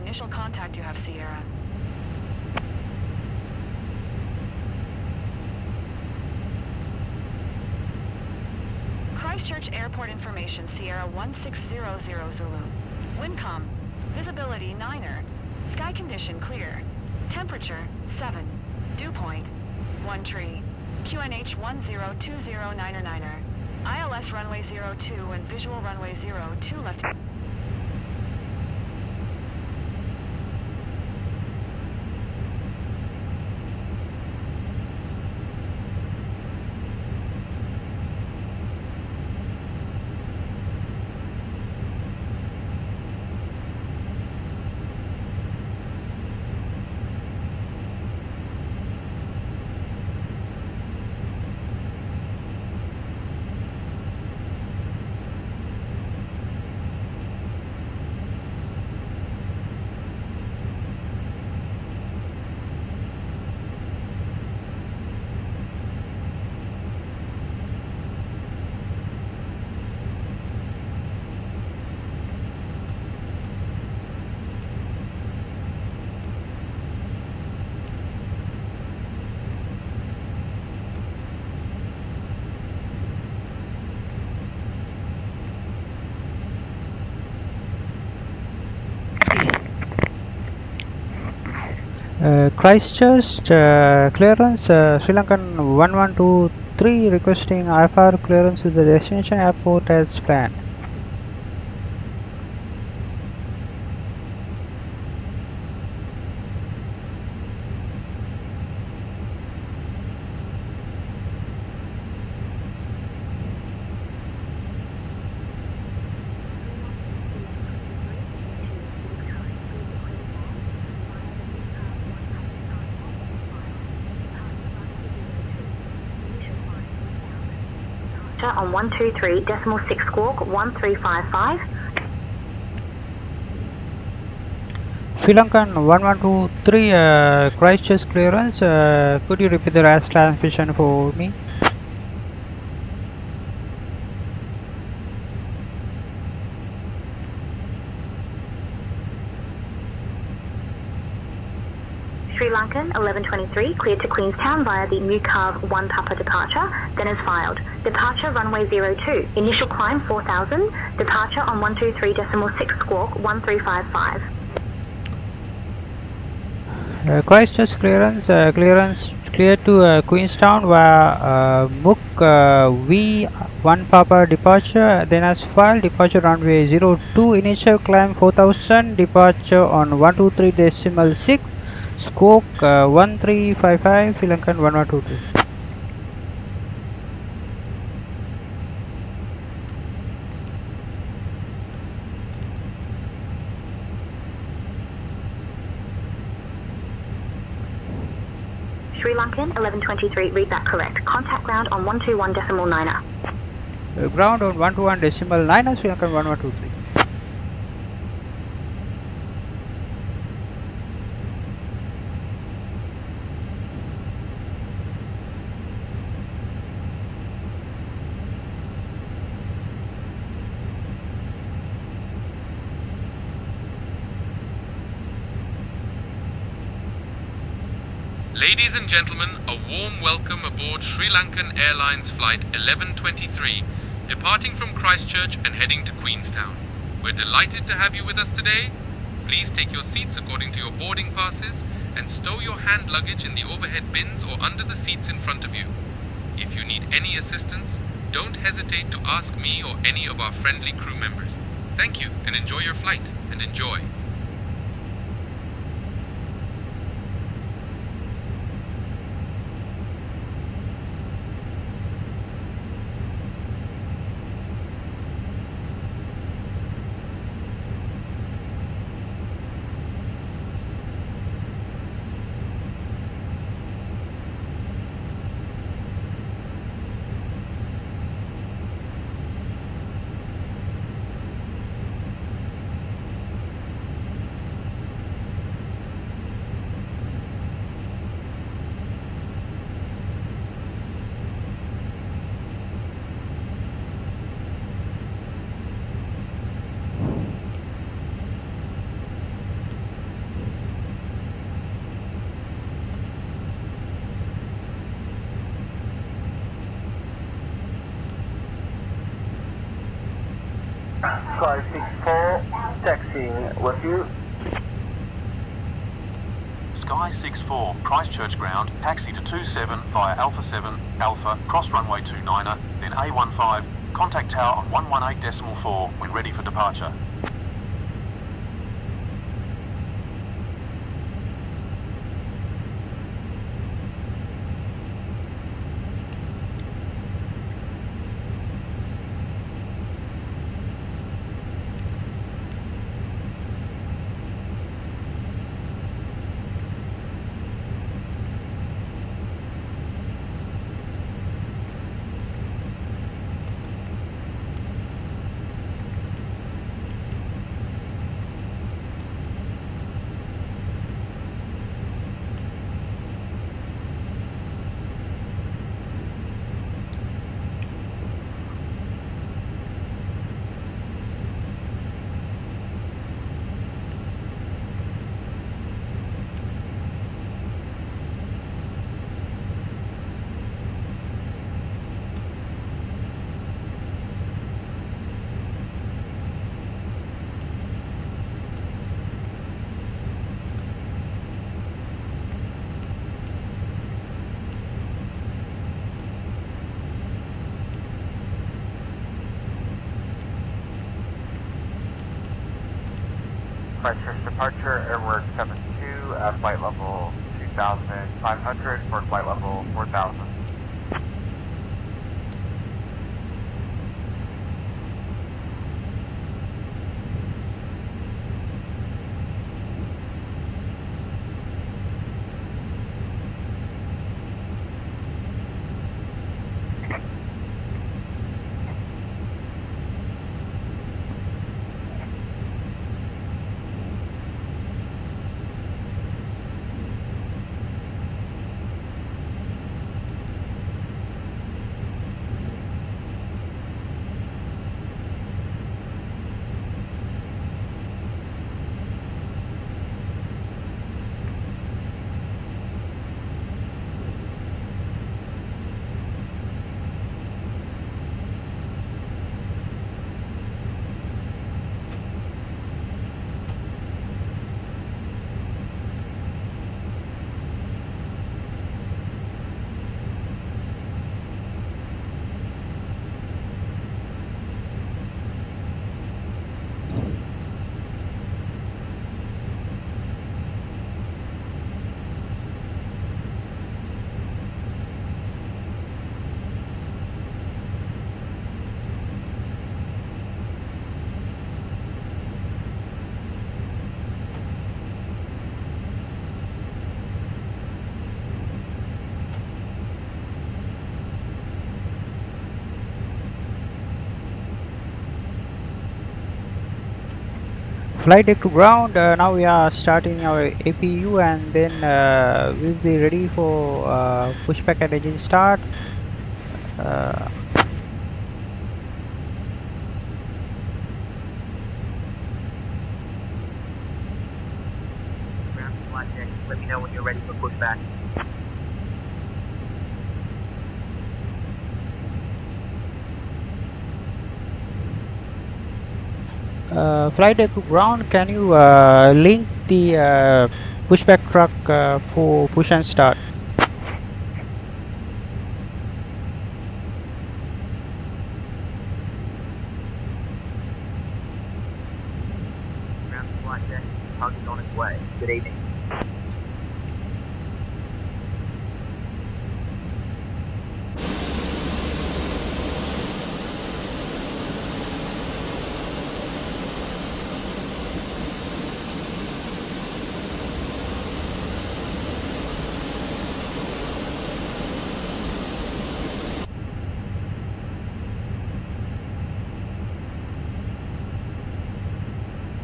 initial contact you have, Sierra. Christchurch Airport information, Sierra 1600 Zulu. Windcom. Visibility 9er. Sky condition clear. Temperature 7. Dew point 1 tree. QNH 10209er. ILS runway 02 and visual runway 02 left. Christchurch clearance, Sri Lankan 1123 requesting IFR clearance to the destination airport as planned. On 123.6 squawk 1355. Sri Lankan 1123 Christchurch clearance, could you repeat the last transmission for me? Sri Lankan 1123 cleared to Queenstown via the Mukav 1 Papa departure, then as filed. Departure runway 02, initial climb 4000, departure on 123.6 squawk 1355. Christchurch clearance, clearance cleared to Queenstown via Muk V1 Papa departure, then as filed. Departure runway 02, initial climb 4000, departure on 123.6 squawk 1355, Sri Lankan 1122. Sri Lankan 1123, read that correct. Contact ground on 121.9er. Ground on 121.9er, Sri Lankan 1123. Ladies and gentlemen, a warm welcome aboard Sri Lankan Airlines Flight 1123, departing from Christchurch and heading to Queenstown. We're delighted to have you with us today. Please take your seats according to your boarding passes and stow your hand luggage in the overhead bins or under the seats in front of you. If you need any assistance, don't hesitate to ask me or any of our friendly crew members. Thank you and enjoy your flight, and enjoy. Sky 64, taxiing with you. Sky 64, Christchurch ground, taxi to 27 via Alpha 7, Alpha, cross runway 29er, then A15, contact tower on 118.4 when ready for departure. Christchurch departure, airwork 72, flight level 2,500 for flight level 4,000. Flight deck to ground. Now we are starting our APU, and then we'll be ready for pushback and engine start. Ground to flight deck, let me know when you're ready for pushback. Flight deck to ground. Can you link the pushback truck for push and start? Ground to flight deck, tug is on its way. Good evening.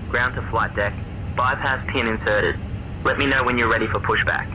Ground to flight deck. Bypass pin inserted. Let me know when you're ready for pushback.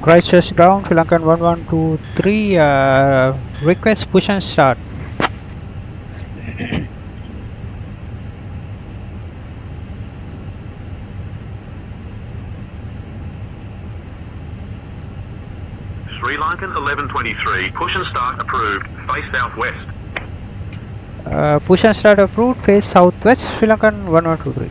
Christchurch ground, Sri Lankan 1123, request push and start. Sri Lankan 1123, push and start approved, face southwest. Push and start approved, face southwest, Sri Lankan 1123.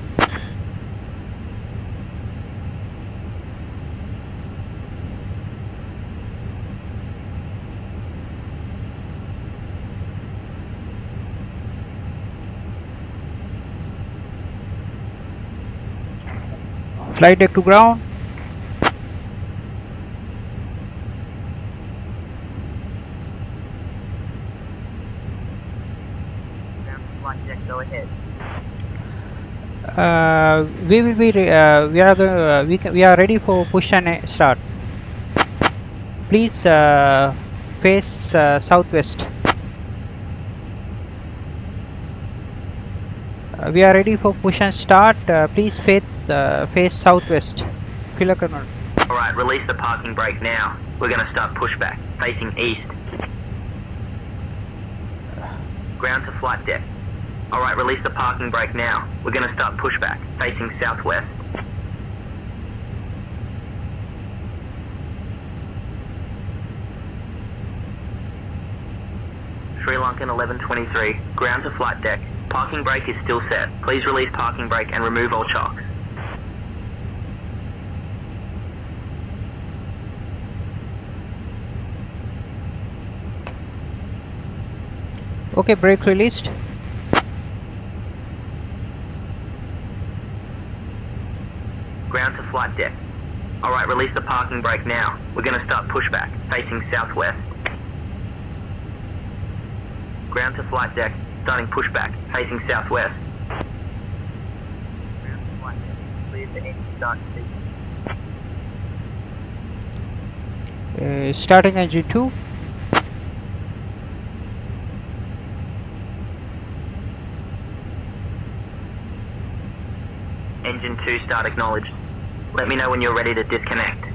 Flight deck to ground. Flight deck, go ahead. We will be we are ready for push and start. Please face southwest. We are ready for push and start. Please face southwest. Alright, release the parking brake now. We're going to start pushback, facing east. Ground to flight deck. Alright, release the parking brake now. We're going to start pushback, facing southwest. Sri Lankan 1123, ground to flight deck. Parking brake is still set. Please release parking brake and remove all chocks. Okay, brake released. Ground to flight deck. Alright, release the parking brake now. We're going to start pushback, facing southwest. Ground to flight deck, starting pushback, facing southwest. Ground to flight deck, clear the engine start sequence. Starting engine 2. Engine 2 start acknowledged. Let me know when you're ready to disconnect.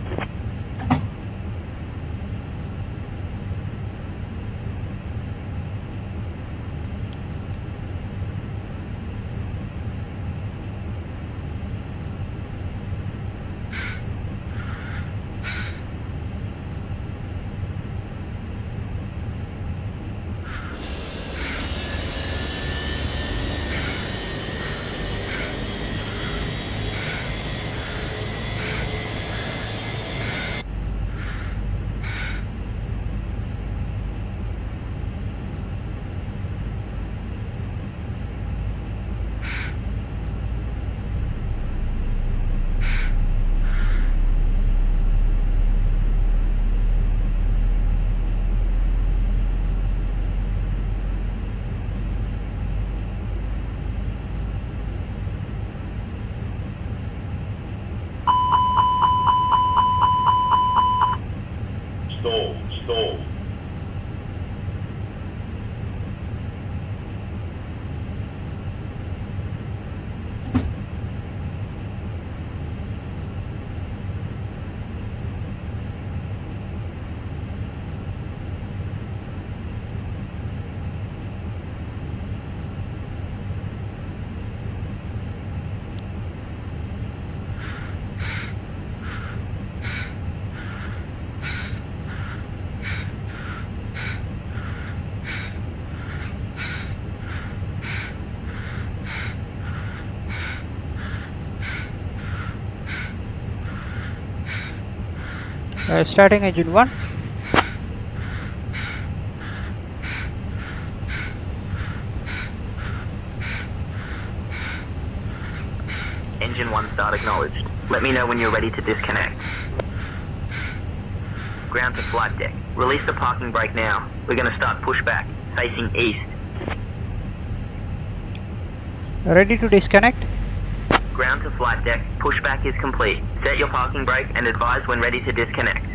Stall. Starting engine 1. Engine 1 start acknowledged. Let me know when you're ready to disconnect. Ground to flight deck. Release the parking brake now. We're going to start pushback, facing east. Ready to disconnect. Ground to flight deck. Pushback is complete. Set your parking brake and advise when ready to disconnect.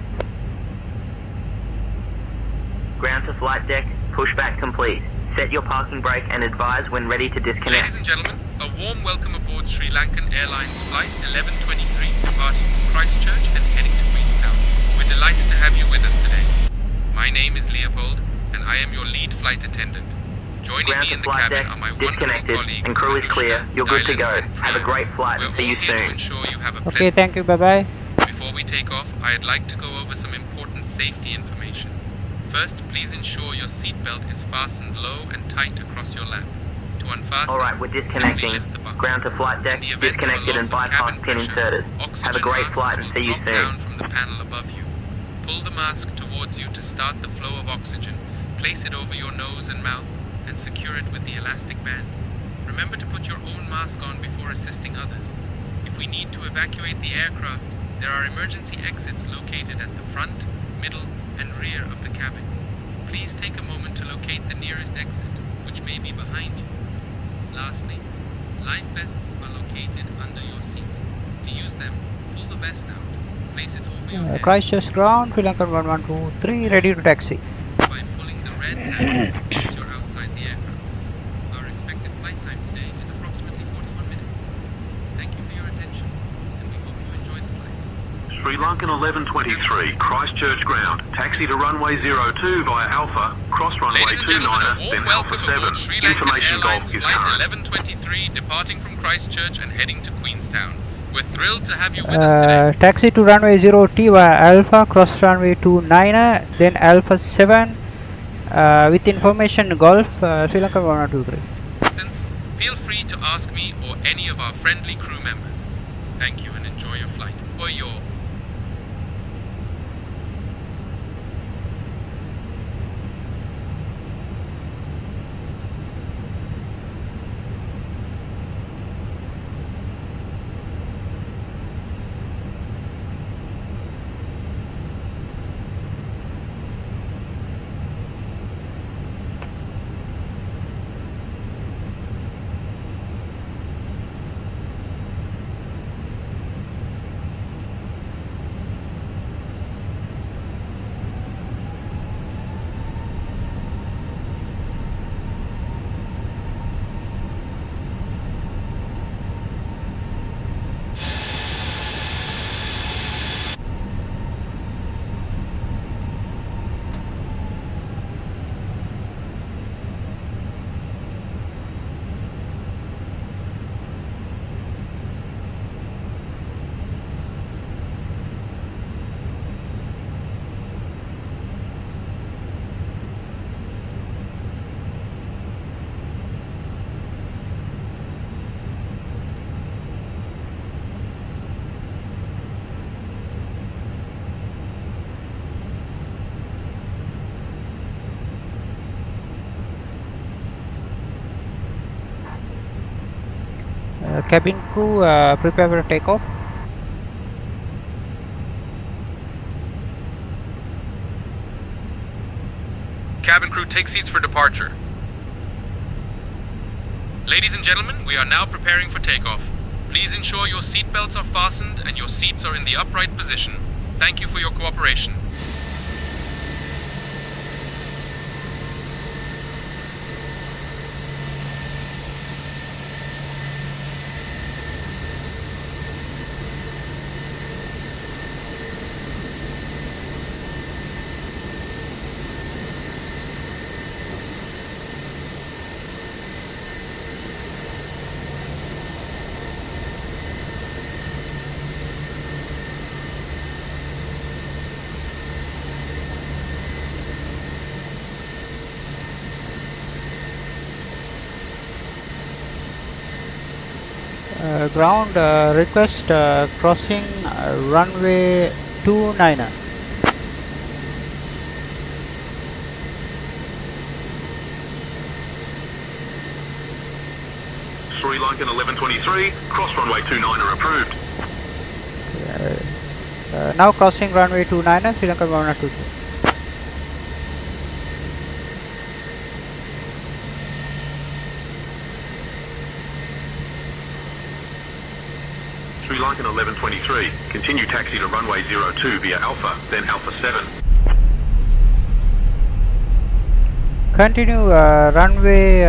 Ground to flight deck. Pushback complete. Set your parking brake and advise when ready to disconnect. Ladies and gentlemen, a warm welcome aboard Sri Lankan Airlines Flight 1123 departing from Christchurch and heading to Queenstown. We're delighted to have you with us today. My name is Leopold, and I am your lead flight attendant. Joining Ground me to in the flight cabin deck, are my wonderful disconnected, colleagues, and crew is clear. Anushka, You're good to Dylan, go. and Have a Priya. great flight We're and see all you here to soon. ensure you have a Okay, pleasant. thank you. Bye bye. Before we take off, I'd like to go over some important safety information. First, please ensure your seatbelt is fastened low and tight across your lap. To unfasten, Alright, we're simply disconnecting. lift the buckle. Ground to flight deck, In the event of a disconnected loss and of bypass cabin pin pressure, inserted. oxygen Have a great masks flight will and see you drop soon. down from the panel above you. Pull the mask towards you to start the flow of oxygen, place it over your nose and mouth, and secure it with the elastic band. Remember to put your own mask on before assisting others. If we need to evacuate the aircraft, there are emergency exits located at the front, middle, and rear of the cabin. Please take a moment to locate the nearest exit, which may be behind you. Lastly, life vests are located under your seat. To use them, pull the vest out, place it over your head. Christchurch ground, Sri Lankan 1123, ready to taxi. By pulling the red tab once you're outside the aircraft. Our expected flight time today is approximately 41 minutes. Thank you for your attention, and we hope you enjoy the flight. Sri Lankan 1123, Christchurch ground. Taxi to runway 02 via Alpha, cross runway Ladies and gentlemen, 29, a warm then welcome Alpha 7. aboard Sri Lankan Information Airlines Golf is Flight current. 1123, departing from Christchurch and heading to Queenstown. We're thrilled to have you with us today. Taxi to runway 0T via Alpha, cross runway 29, then Alpha 7, with information Golf, Sri Lanka 1123. Feel free to ask me or any of our friendly crew members. Thank you and enjoy your flight. Or your... Cabin crew, prepare for takeoff. Cabin crew, take seats for departure. Ladies and gentlemen, we are now preparing for takeoff. Please ensure your seat belts are fastened and your seats are in the upright position. Thank you for your cooperation. Ground, request crossing runway 29. Sri Lankan 1123, cross runway 29 are approved. Now crossing runway 29, Sri Lanka 1123. Sri Lankan 1123, continue taxi to runway 02 via Alpha, then Alpha 7. Continue runway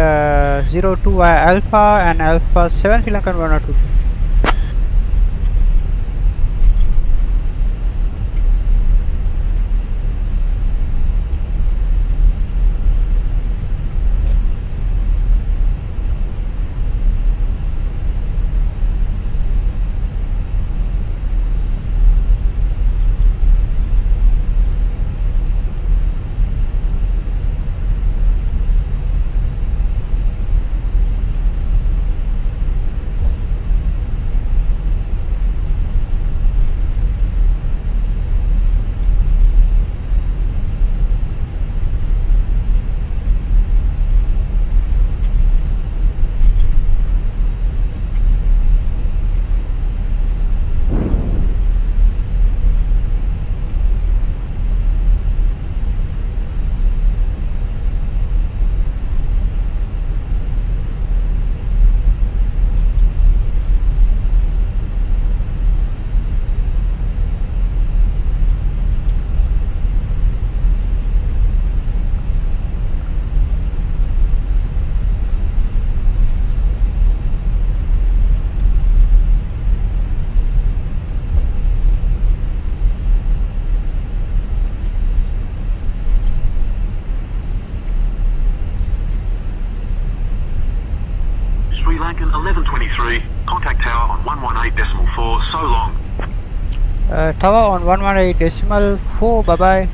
02 via Alpha and Alpha 7, Sri Lankan 1123. 1123, contact tower on 118.4, so long. Tower on 118.4, bye bye.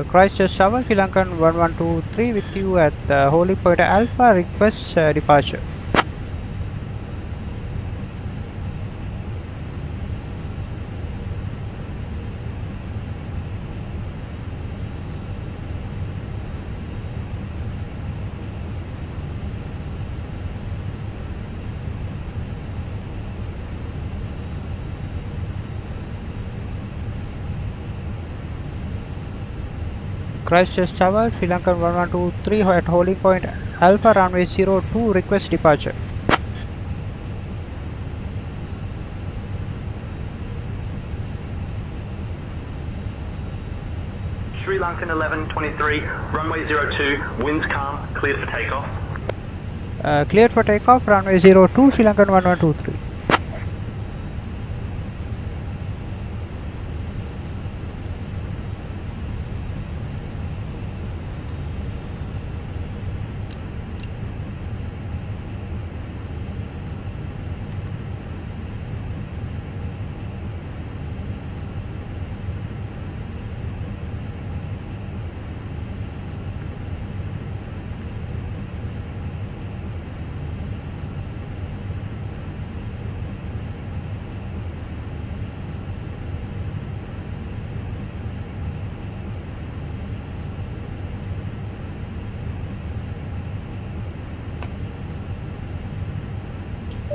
Christchurch Tower, Sri Lankan 1123 with you at Holy Point Alpha, request departure. Christchurch Tower, Sri Lankan 1123 at Holy Point Alpha, runway 02, request departure. Sri Lankan 1123, runway 02, winds calm, cleared for takeoff. Cleared for takeoff, runway 02, Sri Lankan 1123.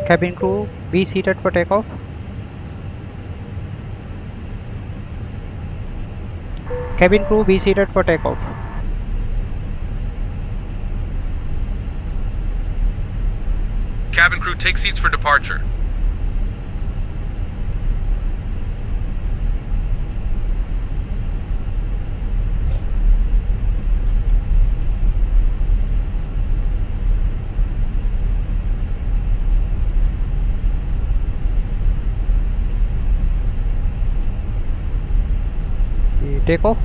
Cabin crew, be seated for takeoff. Cabin crew, be seated for takeoff. Cabin crew, take seats for departure. Takeoff.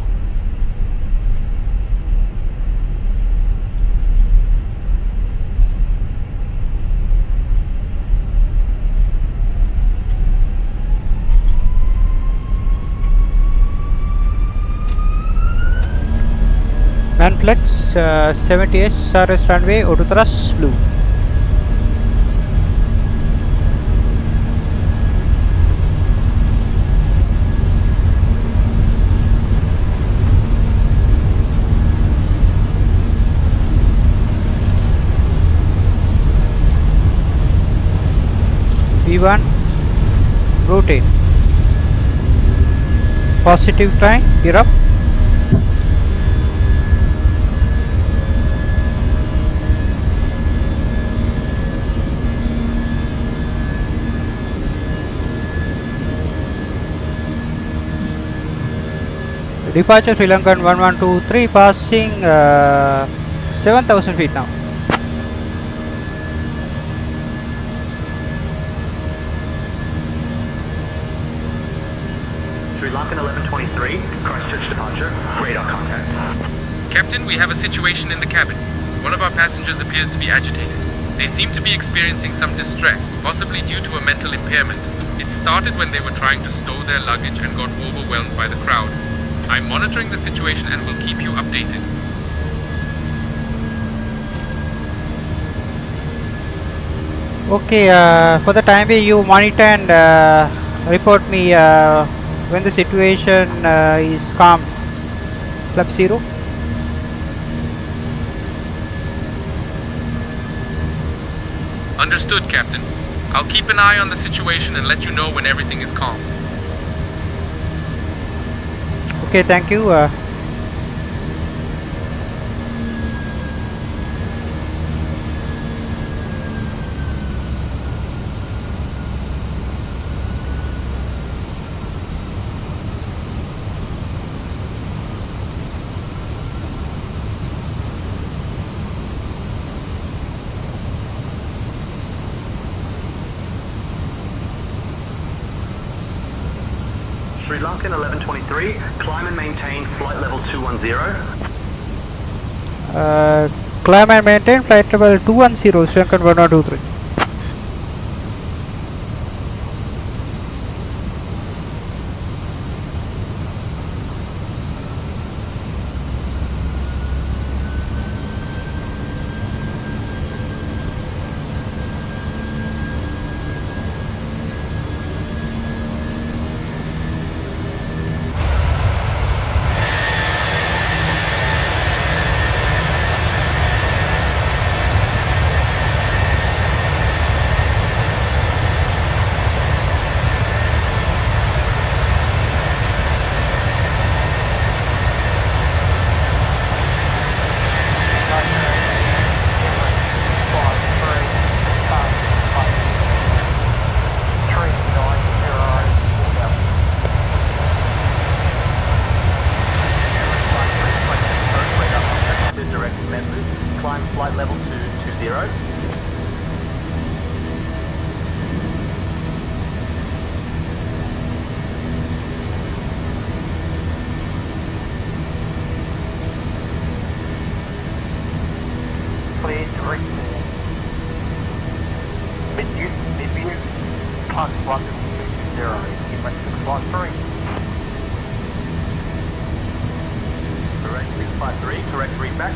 Manflex 70S SRS runway, auto thrust blue. V1 rotate. Positive time, gear up. Departure Sri Lankan 1123, passing 7,000 feet now. Sri Lankan 1123, Christchurch departure, radar contact. Captain, we have a situation in the cabin. One of our passengers appears to be agitated. They seem to be experiencing some distress, possibly due to a mental impairment. It started when they were trying to stow their luggage and got overwhelmed by the crowd. I'm monitoring the situation and will keep you updated. Okay, for the time being you monitor and report me when the situation is calm. flap 0. Understood, Captain. I'll keep an eye on the situation and let you know when everything is calm. Okay, thank you. Sri Lankan 1123, climb and maintain flight level 210. Climb and maintain flight level 210, Sri Lankan 1023. Directed method, climb flight level 220. Clear to return. Mid-view, plus 1220, inlet 653. Correct 653, correct read back.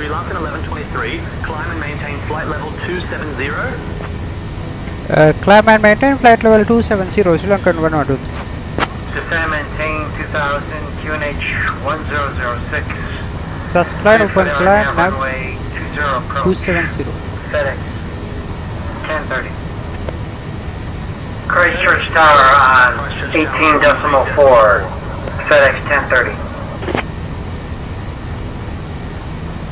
Sri Lankan 1123, climb and maintain flight level 270. Climb and maintain flight level 270, Sri Lankan 1023. Descend maintain 2000, QNH 1006. Just climb open climb nav runway 20 approach. 270. FedEx 1030. Christchurch Tower on 18.4. FedEx 1030.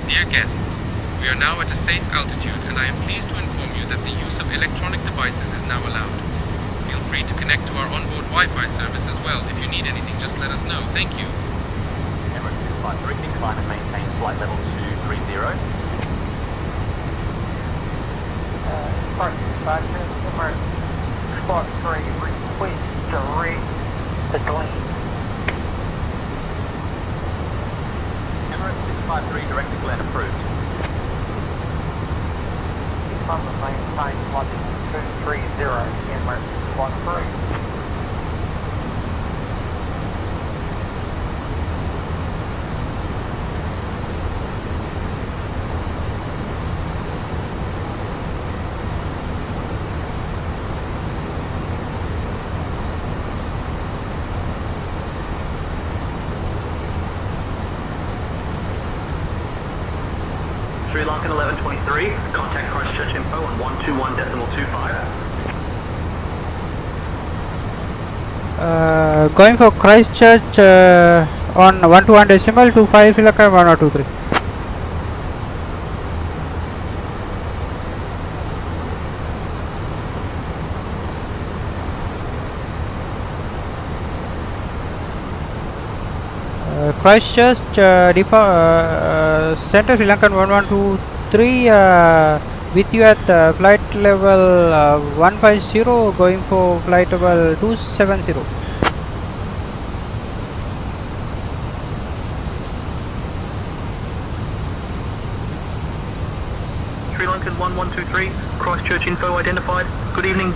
Dear guests, we are now at a safe altitude and I am pleased to inform you that the use of electronic devices is now allowed. Feel free to connect to our onboard Wi-Fi service as well. If you need anything, just let us know. Thank you. Emirates 253, climb and maintain flight level 230. Park dispatcher, Emirates Squad 3, request direct the Glen. Emirates 653, direct to Glen approved. From the maintain flight level 230, Emirates Squad 3. Sri Lankan 1123, contact Christchurch info on 121.25. Going for Christchurch on 121.25, Sri Lankan 1023. Christchurch Center Sri Lankan 1123 with you at flight level 150, going for flight level 270. Lankan 1123, Christchurch info identified. Good evening.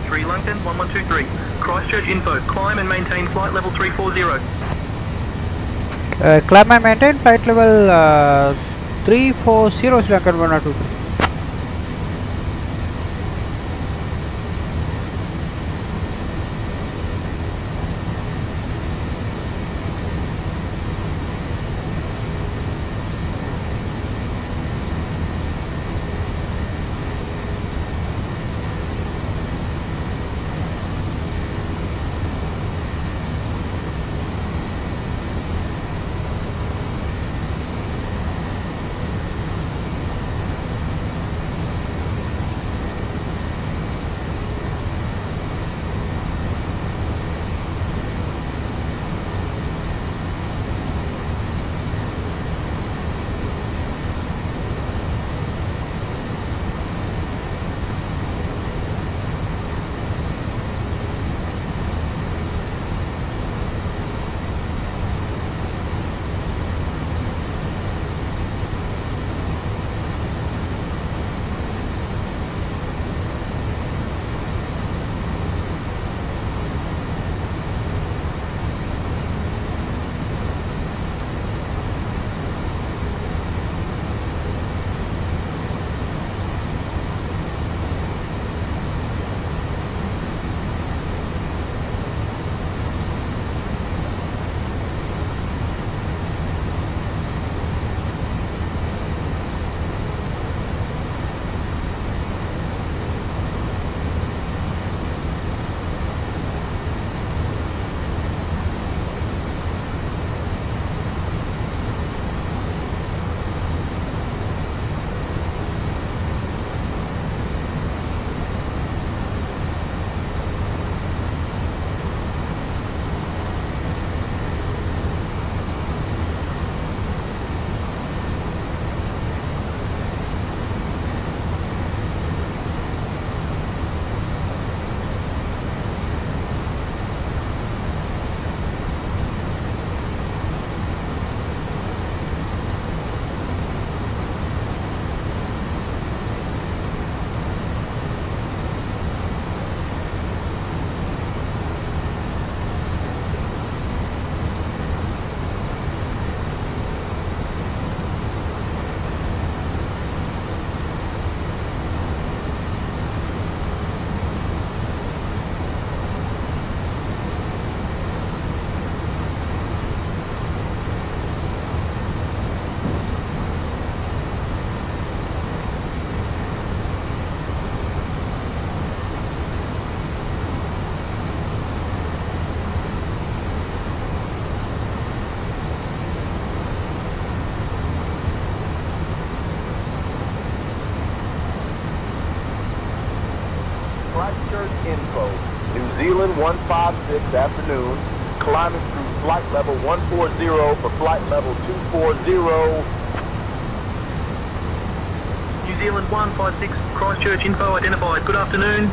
Sri Lankan 1123, Christchurch info, climb and maintain flight level 340. Climb and maintain flight level 340 Lankan 123. Christchurch info, New Zealand 156 afternoon, climbing through flight level 140 for flight level 240. New Zealand 156, Christchurch info identified. Good afternoon.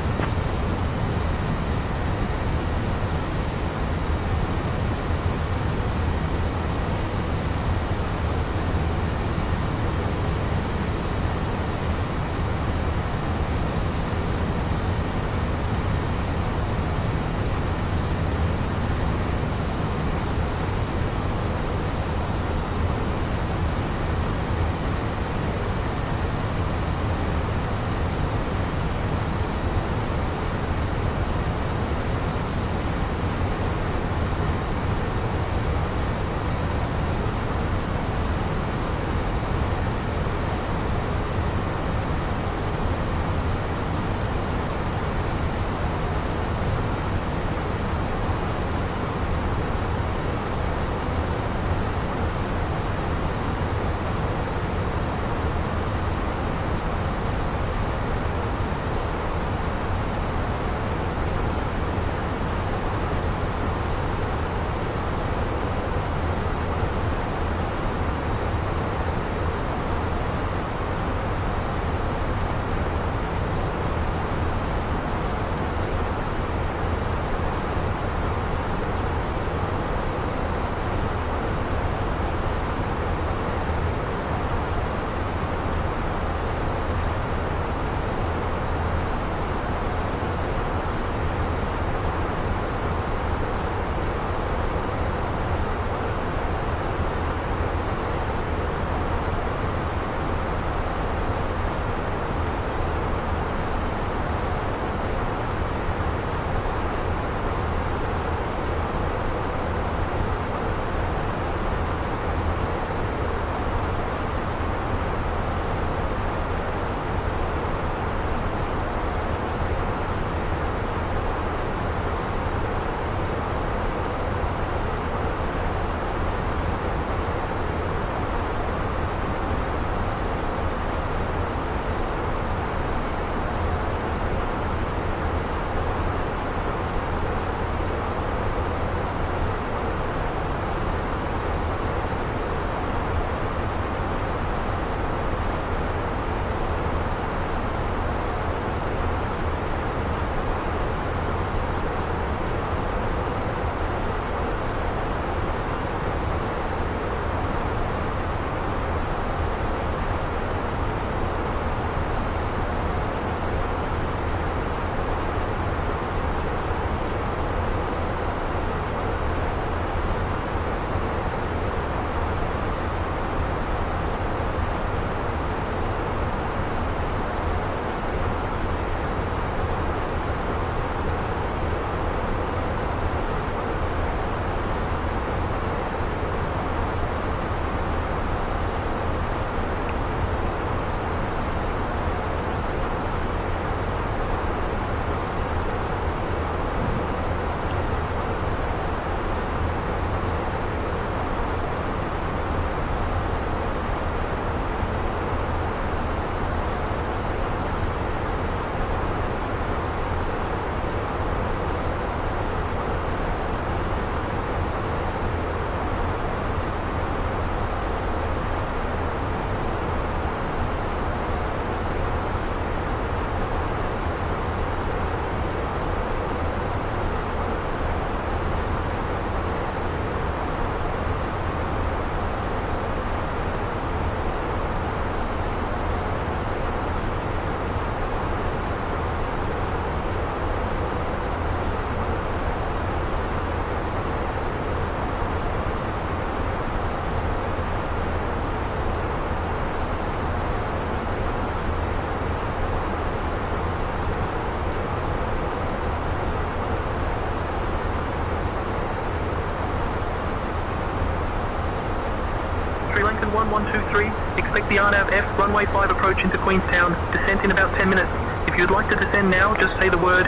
Lankan 1123, expect the RNAV F, runway 5 approach into Queenstown. Descent in about 10 minutes. If you'd like to descend now, just say the word.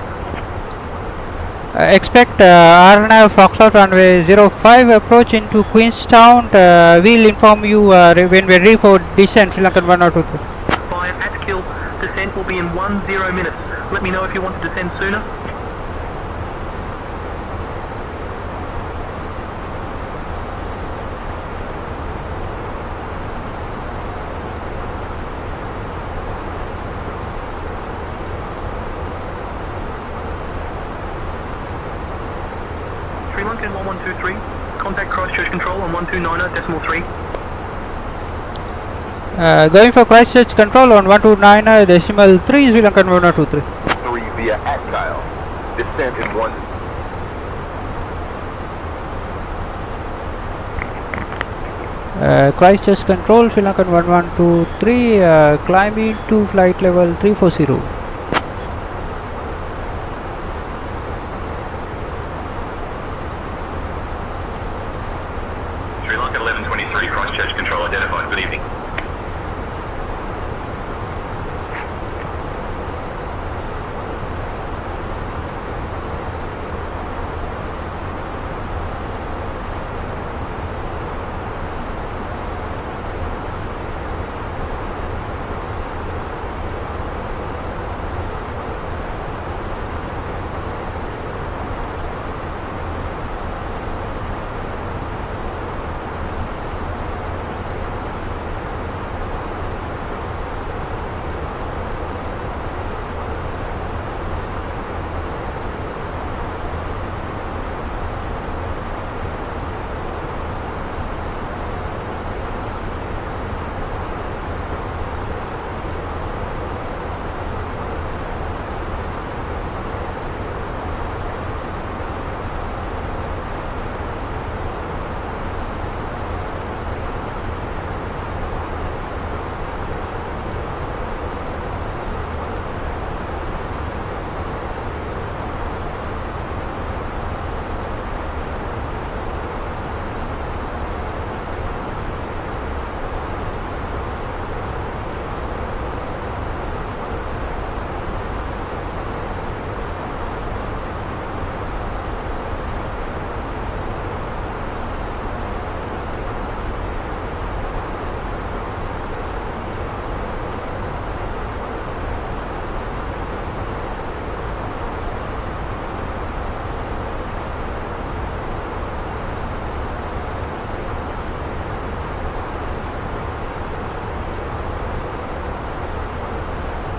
Expect RNAV Foxtrot runway 05 approach into Queenstown. We'll inform you when we're ready for descent. Sri Lankan 1023. Via Atkill, descent will be in 10 minutes. Let me know if you want to descend sooner. Sri Lankan 1123, contact Christchurch Control on 129.3. Going for Christchurch control on 129.3 Sri Lankan 1023. 3 via Atkill. Descent in 1. Christchurch control Sri Lankan 1123, climbing to flight level 340. Sri Lankan 1123, Christchurch Control identified. Good evening.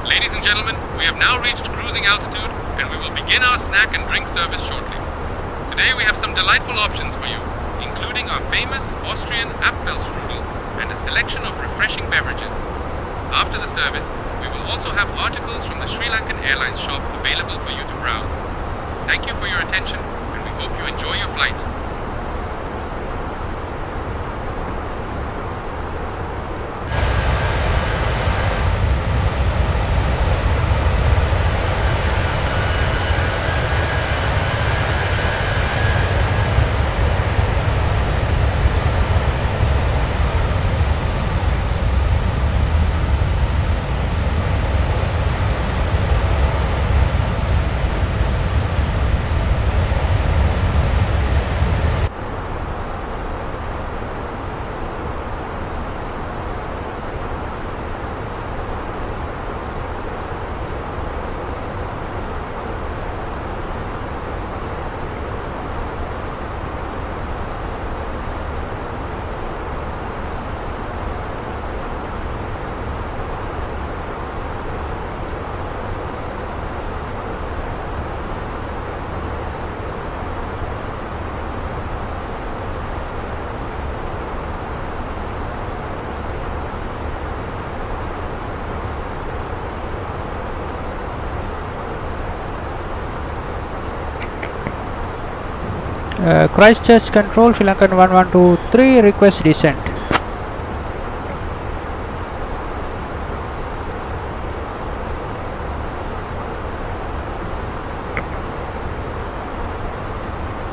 Ladies and gentlemen, we have now reached cruising altitude and we will begin our snack and drink service shortly. Today we have some delightful options for you, including our famous Austrian Apfelstrudel and a selection of refreshing beverages. After the service, we will also have articles from the Sri Lankan Airlines shop available for you to browse. Thank you for your attention and we hope you enjoy your flight. Christchurch control Sri Lankan 1123, request descent.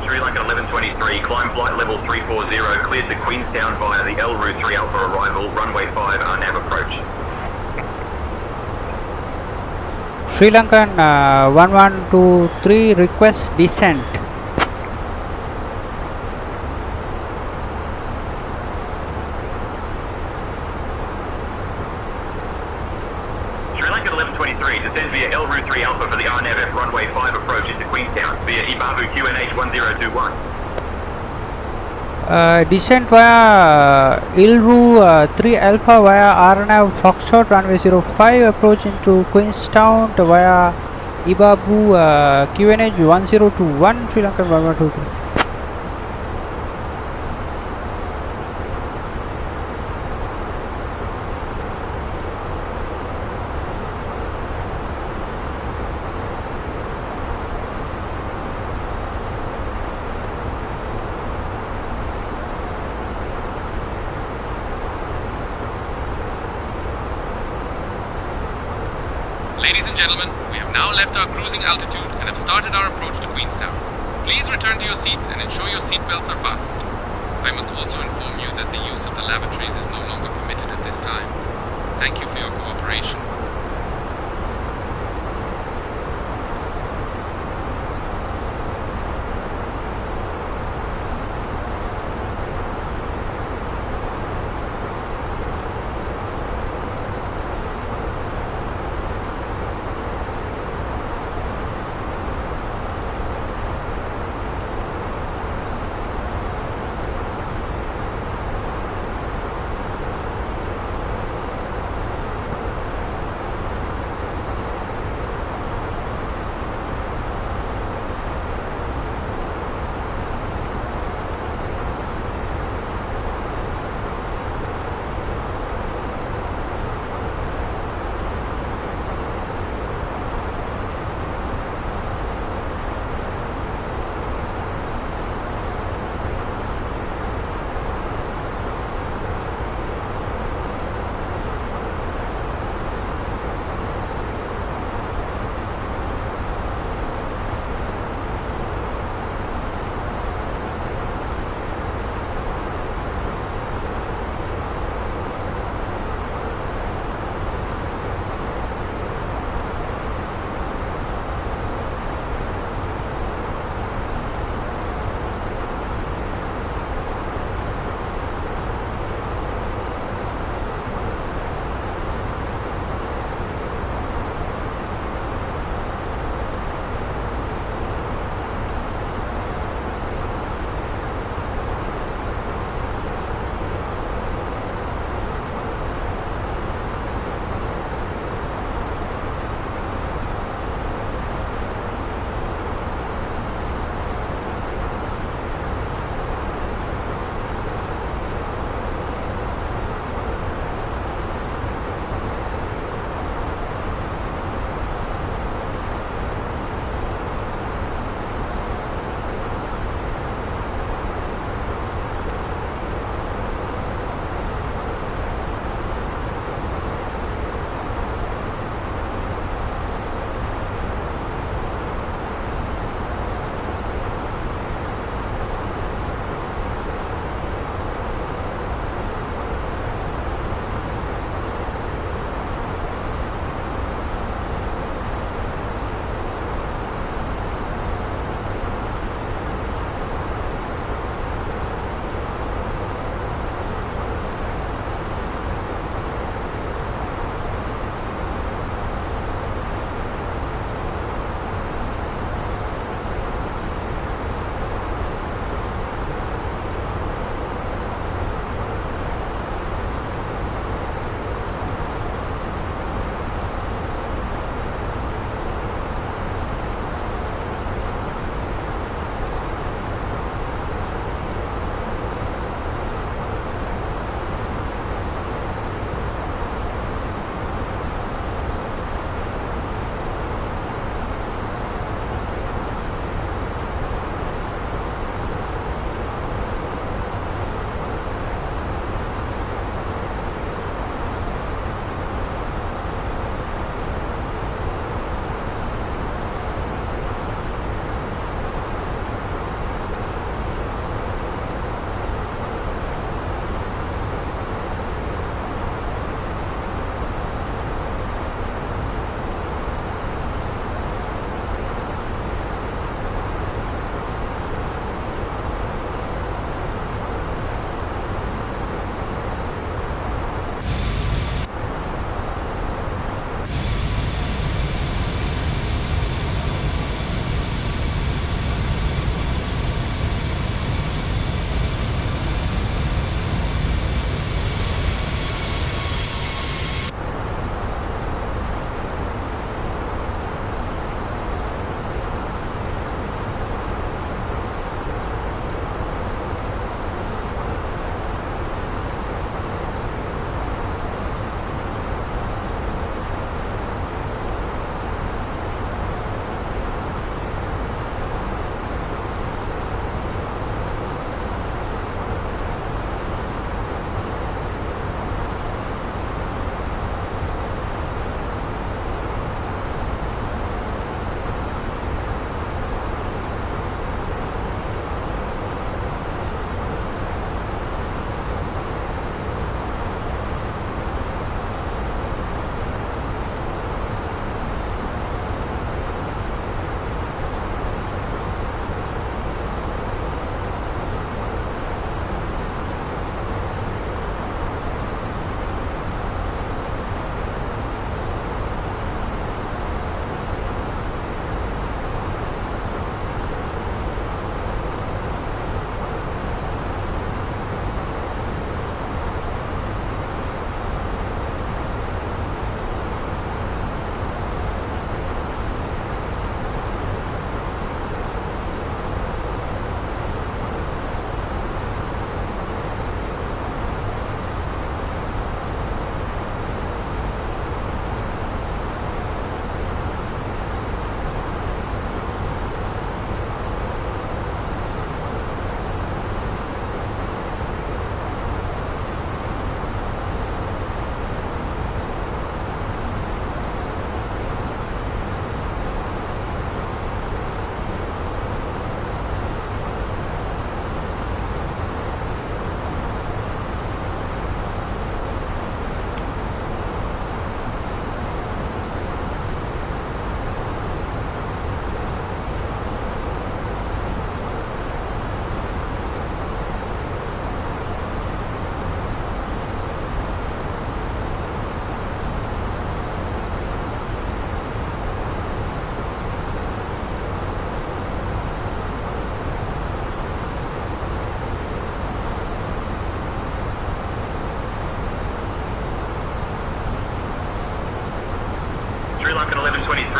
Sri Lankan 1123, climb flight level 340, cleared to Queenstown via the El Route 3 Alpha arrival, runway 5, nav approach. Sri Lankan 1123 request descent. Sri Lankan 1123 descends via El Route 3 Alpha for the RNAV runway 5 approach into Queenstown via Ibabu QNH 1021. Descent via Ilru 3 Alpha via RNAV Foxtrot runway 05 approach into Queenstown via Ibabu QNH 1021 Sri Lankan 1123. Ladies and gentlemen, we have now left our cruising altitude and have started our approach to Queenstown. Please return to your seats and ensure your seat belts are fastened. I must also inform you that the use of the lavatories is no longer permitted at this time. Thank you for your cooperation.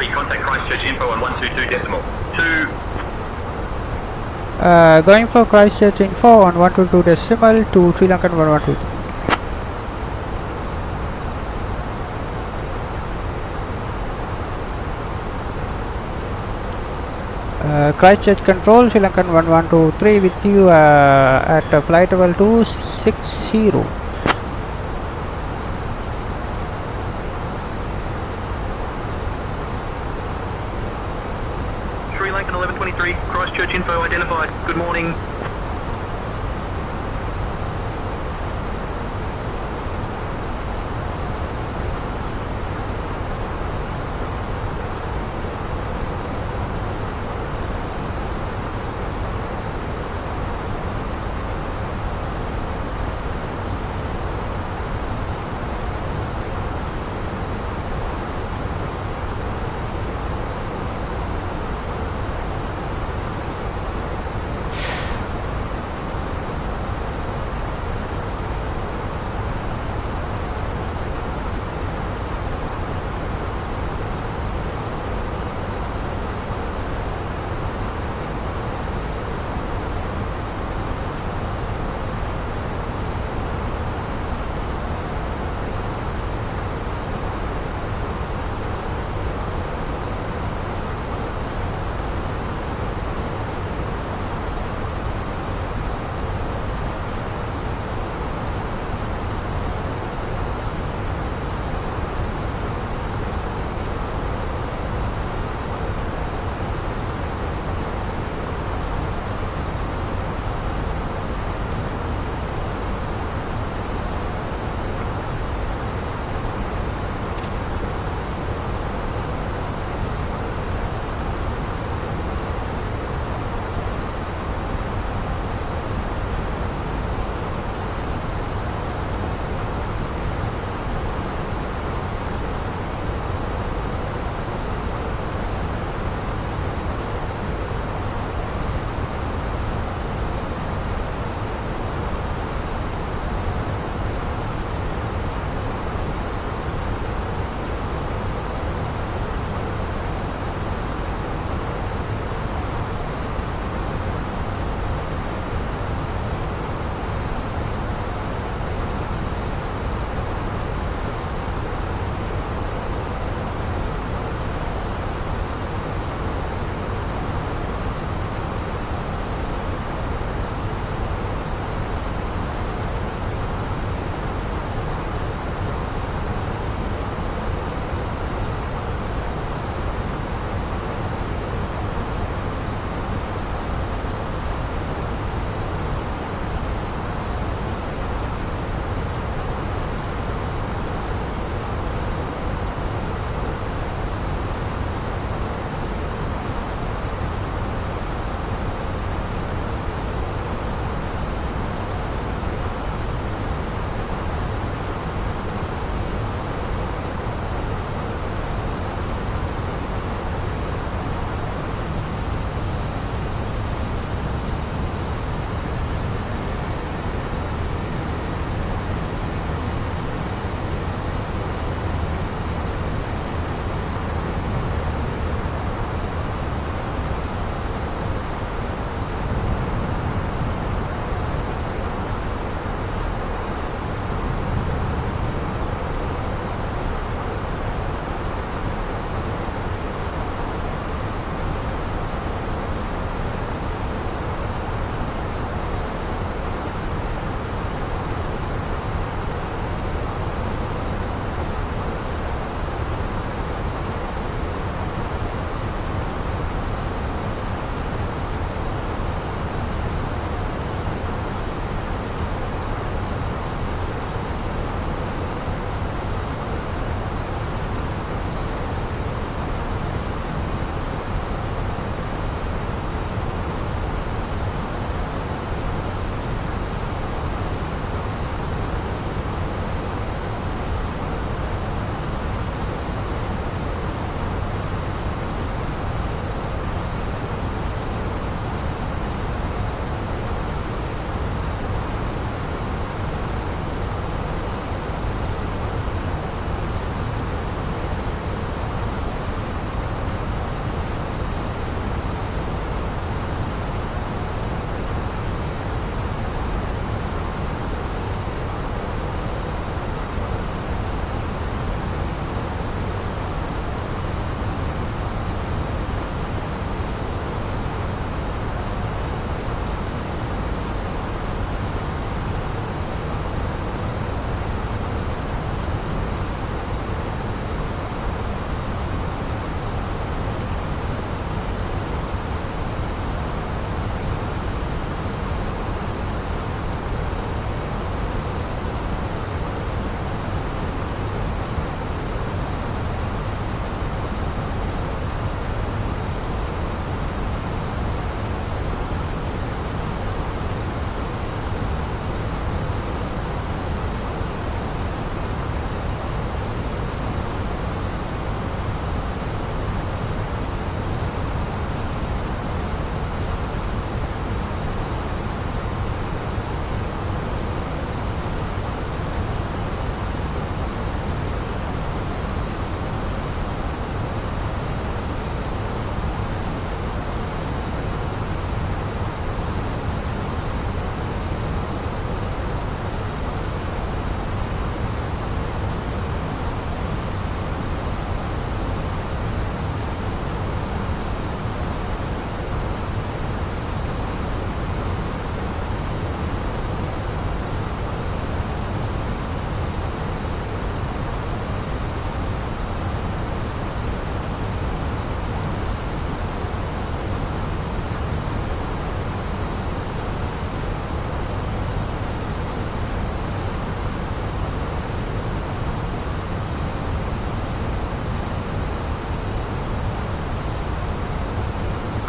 123, contact Christchurch info on 122 decimal. 2. Going for Christchurch info on 122 decimal to Sri Lankan 1123. Christchurch control, Sri Lankan 1123 with you at flight level 260. Sri Lankan 1123, Christchurch info identified. Good morning.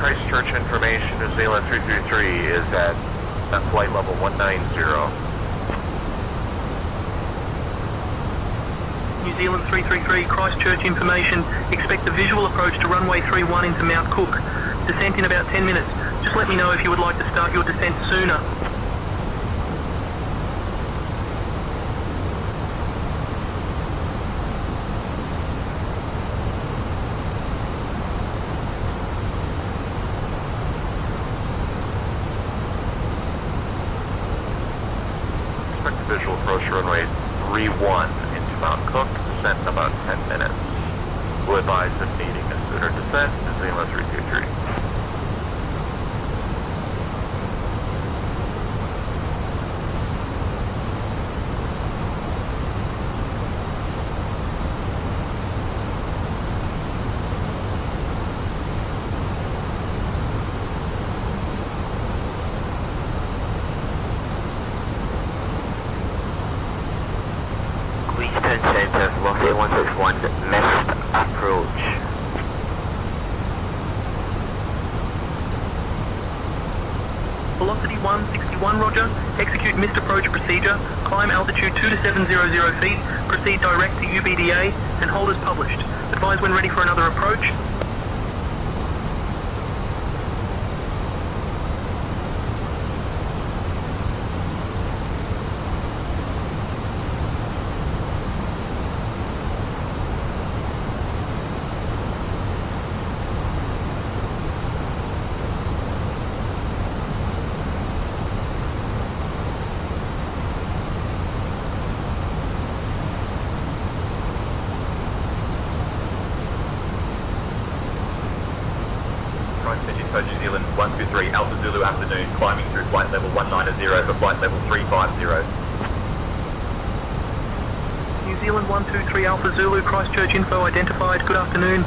Christchurch information, New Zealand 333 is at flight level 190. New Zealand 333, Christchurch information. Expect a visual approach to runway 31 into Mount Cook. Descent in about 10 minutes. Just let me know if you would like to start your descent sooner. Expect a visual approach to runway 31 into Mount Cook. Descent in about 10 minutes. We'll advise if needing a sooner descent, New Zealand 323. Queenstown Centre, velocity 161, missed approach. Velocity 161, roger. Execute missed approach procedure. Climb altitude 22700 feet. Proceed direct to UBDA and hold as published. Advise when ready for another approach. New Zealand 123, Alpha Zulu afternoon, climbing through flight level 190 for flight level 350. New Zealand 123 Alpha Zulu, Christchurch info identified. Good afternoon.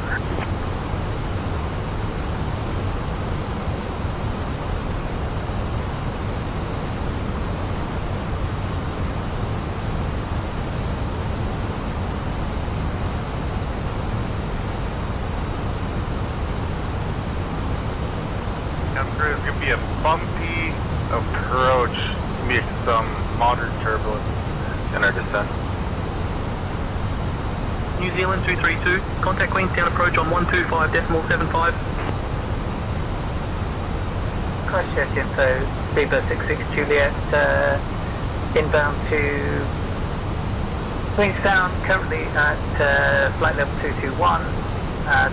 It's going to be a bumpy approach, with some moderate turbulence in our descent. New Zealand 232, contact Queenstown approach on 125.75. Christchurch info, Zebra 66 Juliet, inbound to Queenstown, currently at flight level 221,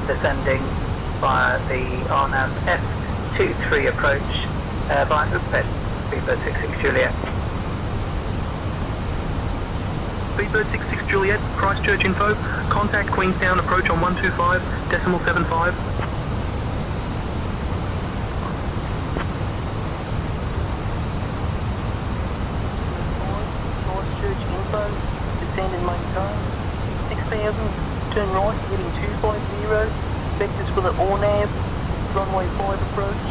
descending via the RNAV F23 approach via Hookbed, Zebra 66 Juliet. Speedbird 66 Juliet, Christchurch info, contact Queenstown approach on 125.75. Christchurch info, descend and maintain, 6,000, turn right, heading 250, vectors for the ORNAV, runway 5 approach.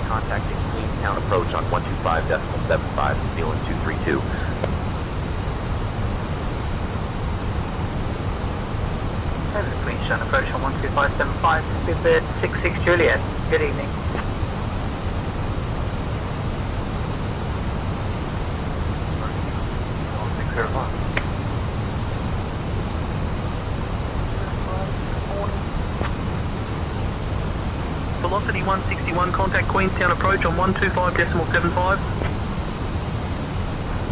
Contacting Queenstown approach on 125.75, New Zealand 232. Over to Queenstown approach on 125.75, Speedbird 66 Juliet. Good evening. Velocity 161, contact Queenstown approach on 125.75.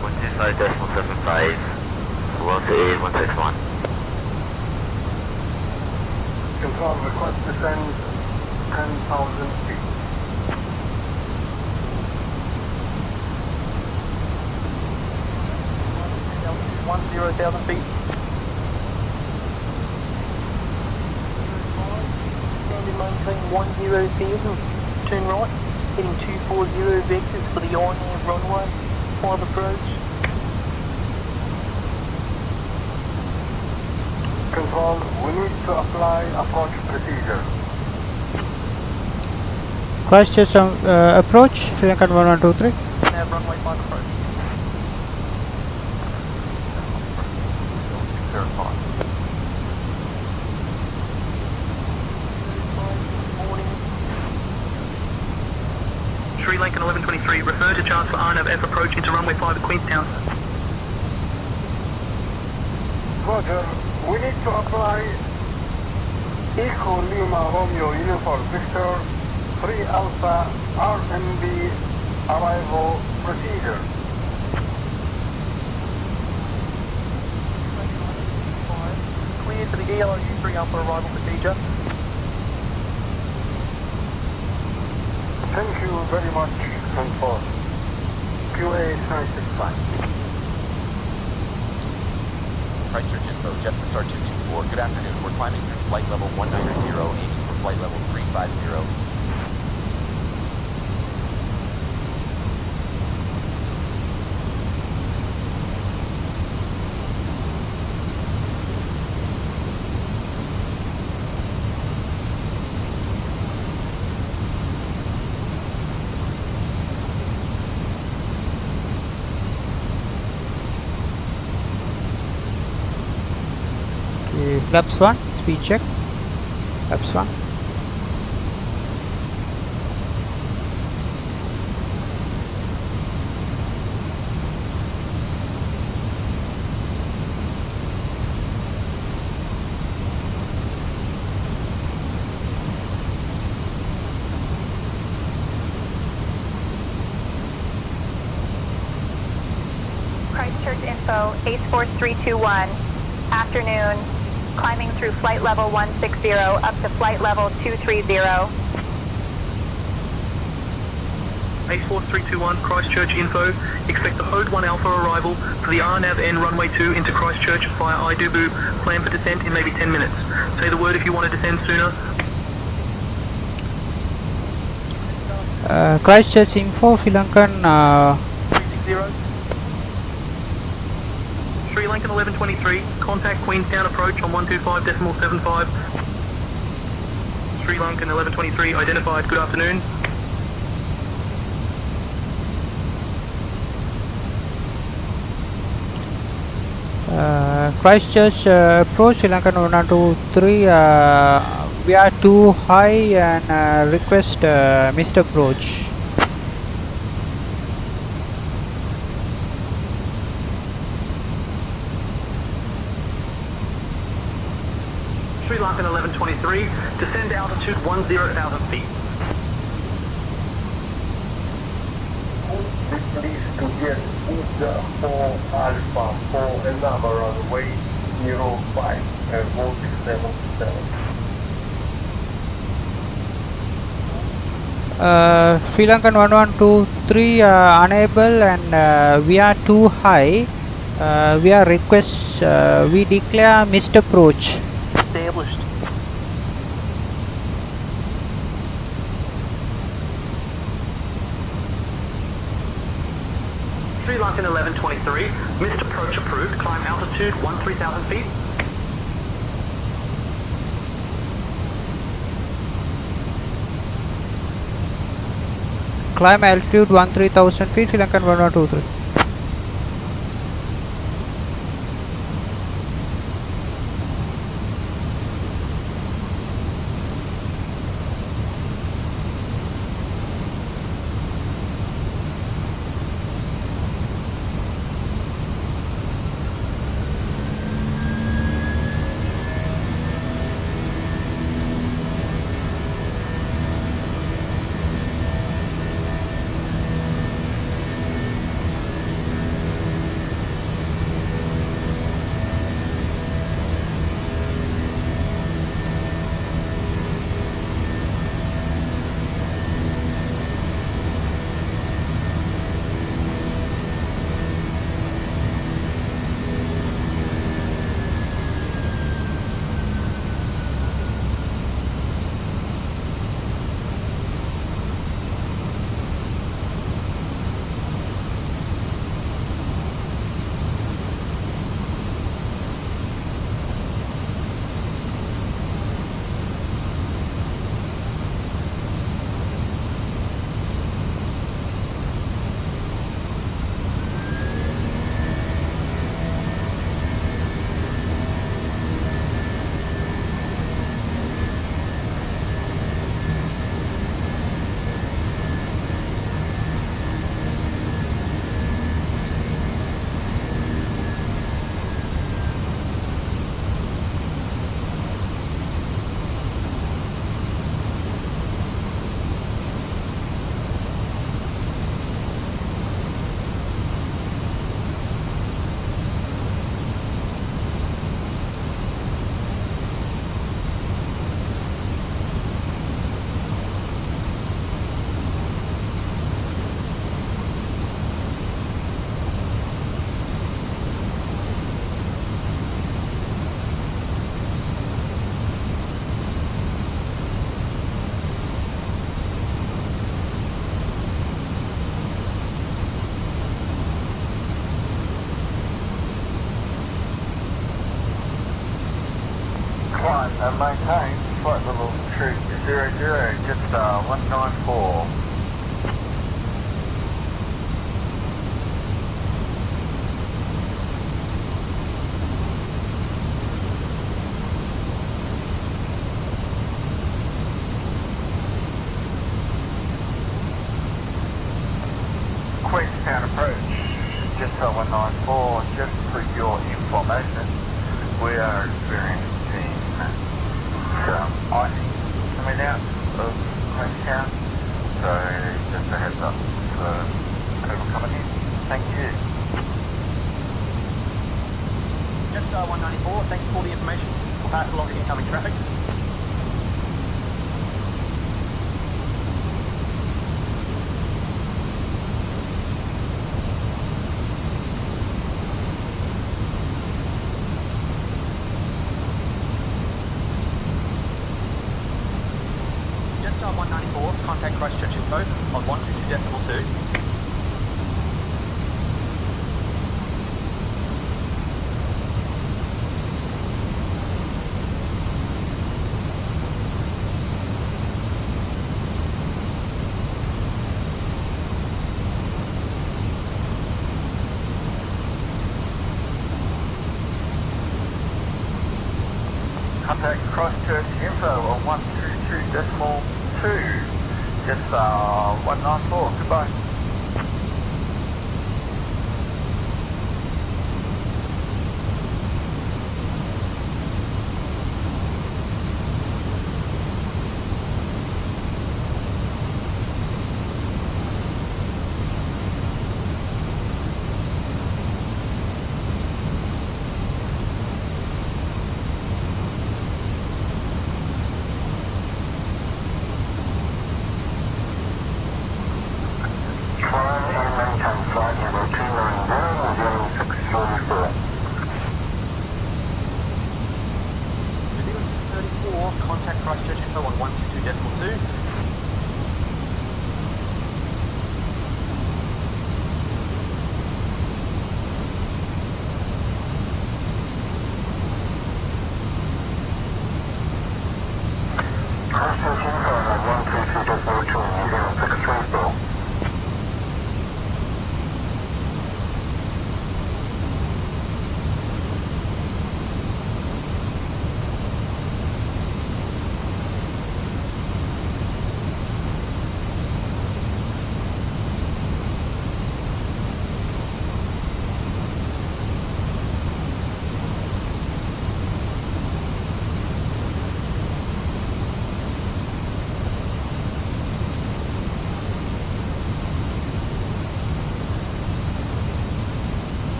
125.75, velocity 161. Confirm request to send 10,000 feet. Altitude 10,000 feet. Descend and maintain 10,000. Turn right, heading 240 vectors for the RNAV runway 5 approach. Confirm, we need to apply approach procedure. Christchurch approach, Sri Lankan 1123. Nav runway 5 approach. to chart for RNAV F approach into runway 5 at Queenstown. Roger, we need to apply Echo Lima Romeo Uniform Victor 3 Alpha RMB arrival procedure. Cleared for the ELO U3 Alpha arrival procedure. Thank you very much, and for QA 965. Christchurch Info, Jetstar 224. Good afternoon. We're climbing through flight level 190, aiming for flight level 350. Flaps 1, speed check. Flaps 1. Christchurch Info, Ace Force 321. Afternoon. Climbing through flight level 160 up to flight level 230. Ace Force 321, Christchurch Info. Expect the Hode 1 Alpha arrival for the RNAV N runway 2 into Christchurch via Idubu. Plan for descent in maybe 10 minutes. Say the word if you want to descend sooner. Christchurch Info, Sri Lankan 360. Sri Lankan 1123, contact Queenstown approach on 125.75. Sri Lankan 1123 identified, good afternoon. Christchurch approach Sri Lankan 123. We are too high and request missed approach. Sri Lankan 1123, descend altitude 10,000 feet. Please to get India 4 Alpha for another runway 05 and 1677. Sri Lankan 1123 unable and we are too high. We are request we declare missed approach. Established. Sri Lankan 1123, missed approach approved, climb altitude 13,000 feet. Climb altitude 13,000 feet, Sri Lankan 1123. Maintain flight level 200, just 194. Queenstown approach, just 194, just for your information, we are experiencing some icing coming out of Queenstown, so just a heads up for people coming in. Thank you. Just 194, thank you for the information. We'll pass along to incoming traffic. Just 194, contact Christchurch info on 122.2. Contact Christchurch info on 122.2, just 194, goodbye. Contact Christchurch info on 122.2. Christchurch info on 122.2, New Zealand 634.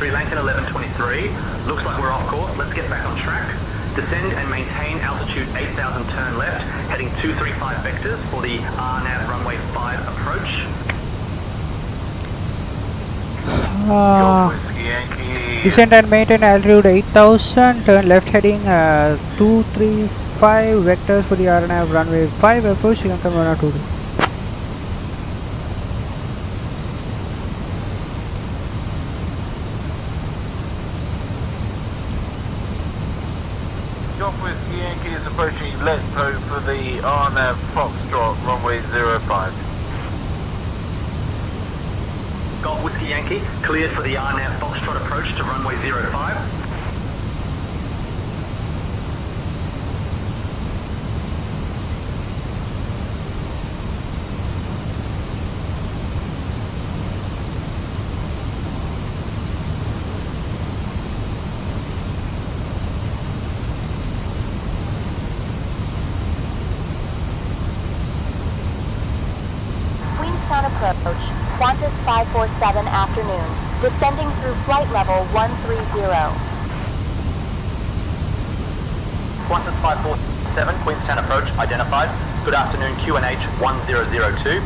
Sri Lankan 1123, looks like we're off course, let's get back on track. Descend and maintain altitude 8,000, turn left, heading 235 vectors for the RNAV runway 5 approach. Descend and maintain altitude 8000, turn left heading 235 vectors for the RNAV runway 5 approach, Lankan 102. Golf Whiskey Yankee is approaching Letpo for the RNAV Foxtrot runway 05. Golf Whiskey Yankee, cleared for the RNAV Foxtrot approach to runway 05. Queenstown approach, Qantas 547 afternoon, descending through flight level 130. Qantas 547, Queenstown approach identified. Good afternoon, QNH 1002.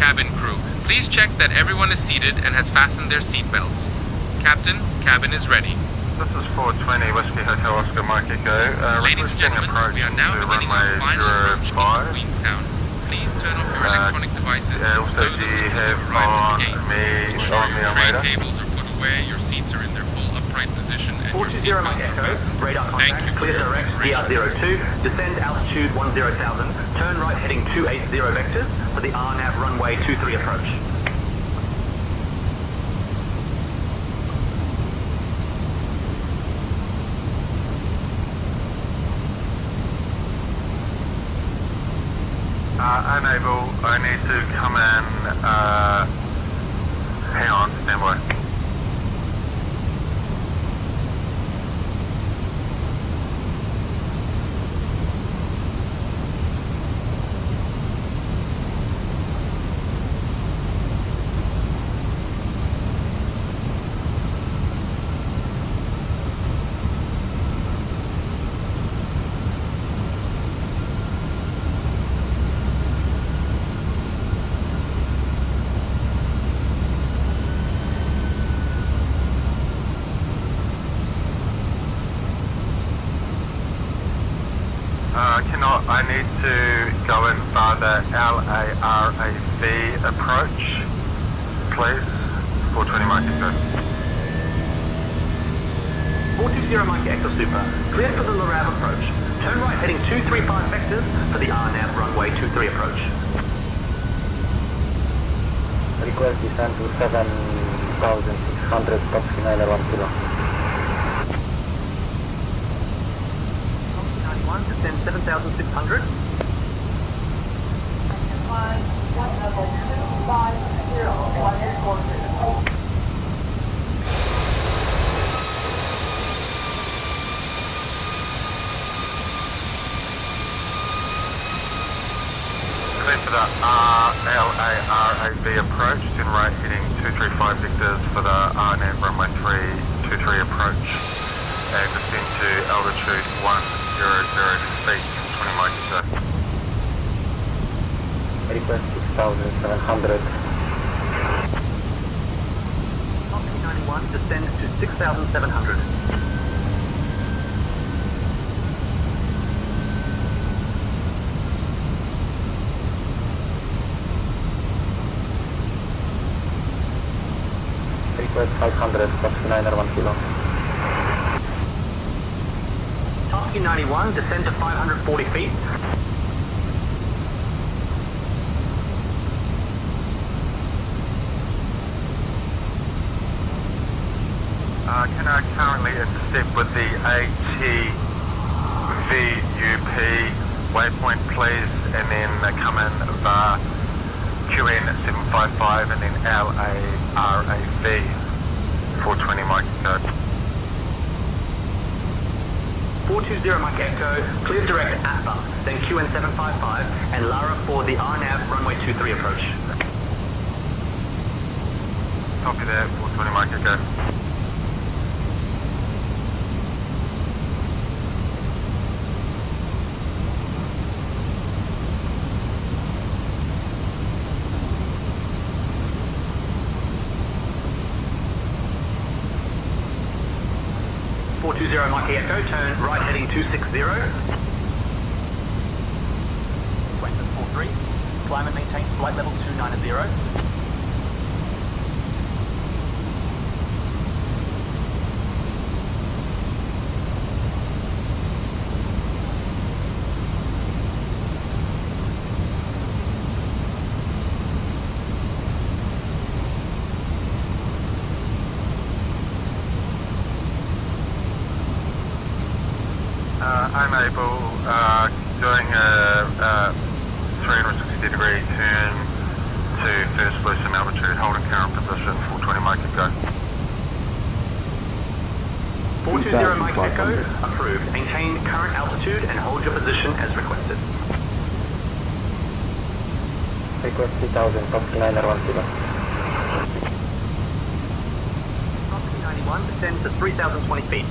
cabin crew. Please check that everyone is seated and has fastened their seatbelts. Captain, cabin is ready. This is 420 Whiskey Hotel Oscar Mike Echo. Ladies and gentlemen, we are now beginning our final approach into Queenstown. Please turn off your electronic devices and stow them until you arrive at the gate. Ensure your tray tables are put away, your seats are in their full upright position, and your 420 seatbelts Mike are Echo, fastened. radar Thank contact, you for clear your direct, cooperation. DR02, descend altitude 10,000, turn right heading 280 vectors for the RNAV runway 23 approach. Unable, I need to come in, hang on, stand by. I need to go in farther LARAV approach, please, 420 Mike Echo. 420 Mike Echo Super, clear for the LARAV approach. Turn right heading 235 vectors for the RNAV runway 23 approach. Request descent to 7,600, Topsky 901 kilo. 91, descend 7,600. Clear for the LARAV approach, then right heading 235 vectors for the RNAV runway 323 approach, and descend to altitude 100 feet, 20 Mike Echo. Request 6,700. Topsky 91, descend to 6,700. Request 500, Topsky 901 kilo. Topsky 91, descend to 540 feet. Can I currently intercept with the ATVUP waypoint, please, and then come in via QN 755 and then LARAV 420 Mike Echo. 420 Mike Echo, clear direct to APA, then QN 755 and Lara for the RNAV runway 23 approach. Copy that, 420 Mike Echo. Mike Echo, turn right heading 260. Western 43, climb and maintain flight level 290. Unable, doing a 360 degree turn to first loosen altitude, holding current position, 420 Mike Echo. 420 Mike Echo, approved. Maintain current altitude and hold your position as requested. Request 3,000, Topsky 901 kilo. Topsky 91, descend to 3,020 feet.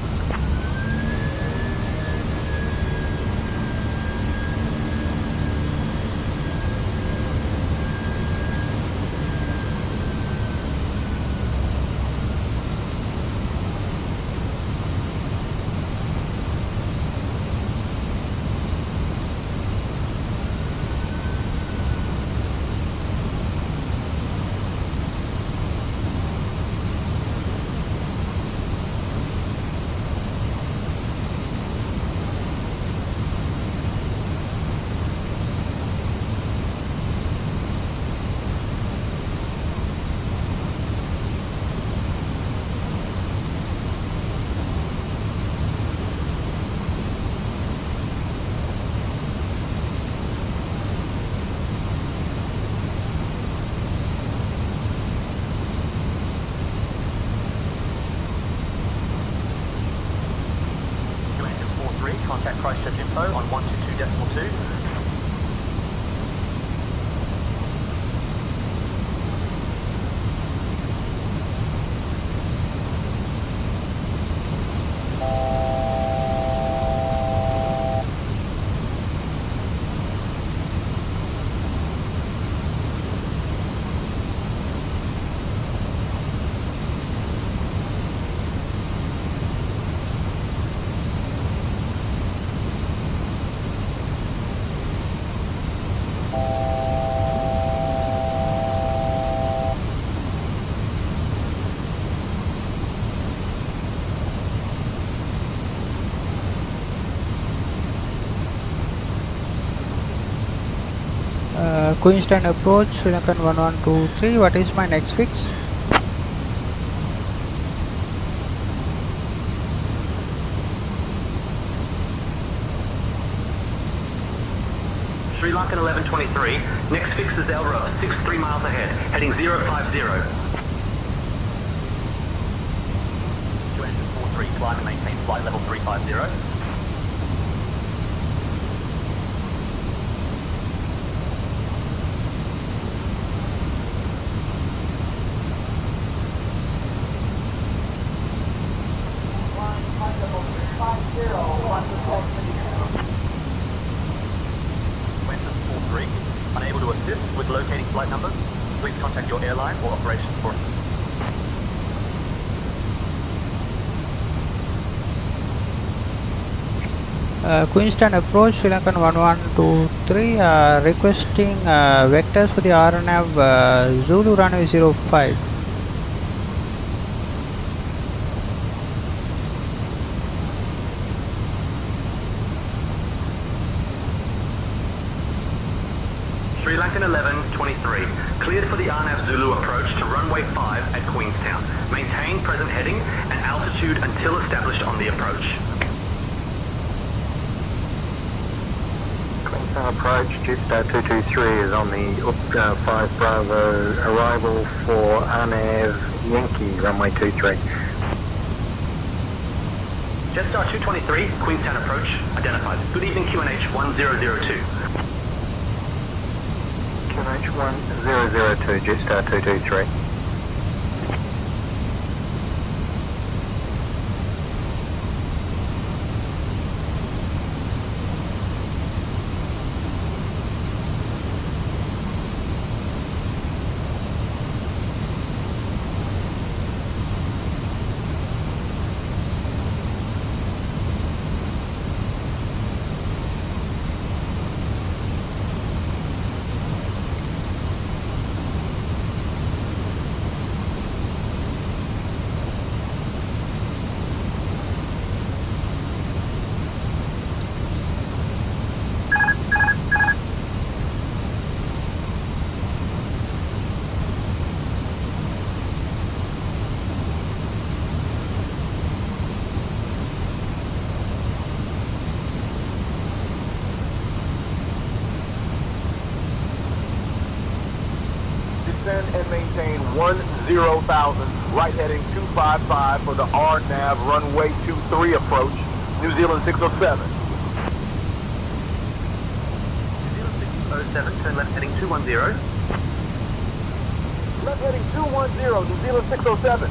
Queenstown approach, Sri Lankan 1123. What is my next fix? Sri Lankan 1123, next fix is Elra, 63 miles ahead, heading 050. QNH 43, climb and maintain flight level 350. Unable to assist with locating flight numbers, please contact your airline or operations for assistance. Queenstown approach, Sri Lankan 1123, requesting vectors for the RNAV Zulu runway 05. Sri Lankan 1123, cleared for the RNAV Zulu approach to runway 5 at Queenstown. Maintain present heading and altitude until established on the approach. Queenstown approach, Jetstar 223 is on the 5 Bravo arrival for RNAV Yankee runway 23. Jetstar 223, Queenstown approach, identified. Good evening QNH 1002. QNH 1002, Jetstar 223. Descend and maintain 10,000, right heading 255 for the RNAV runway 23 approach, New Zealand 607. New Zealand 607, turn left heading 210. Left heading 210, New Zealand 607.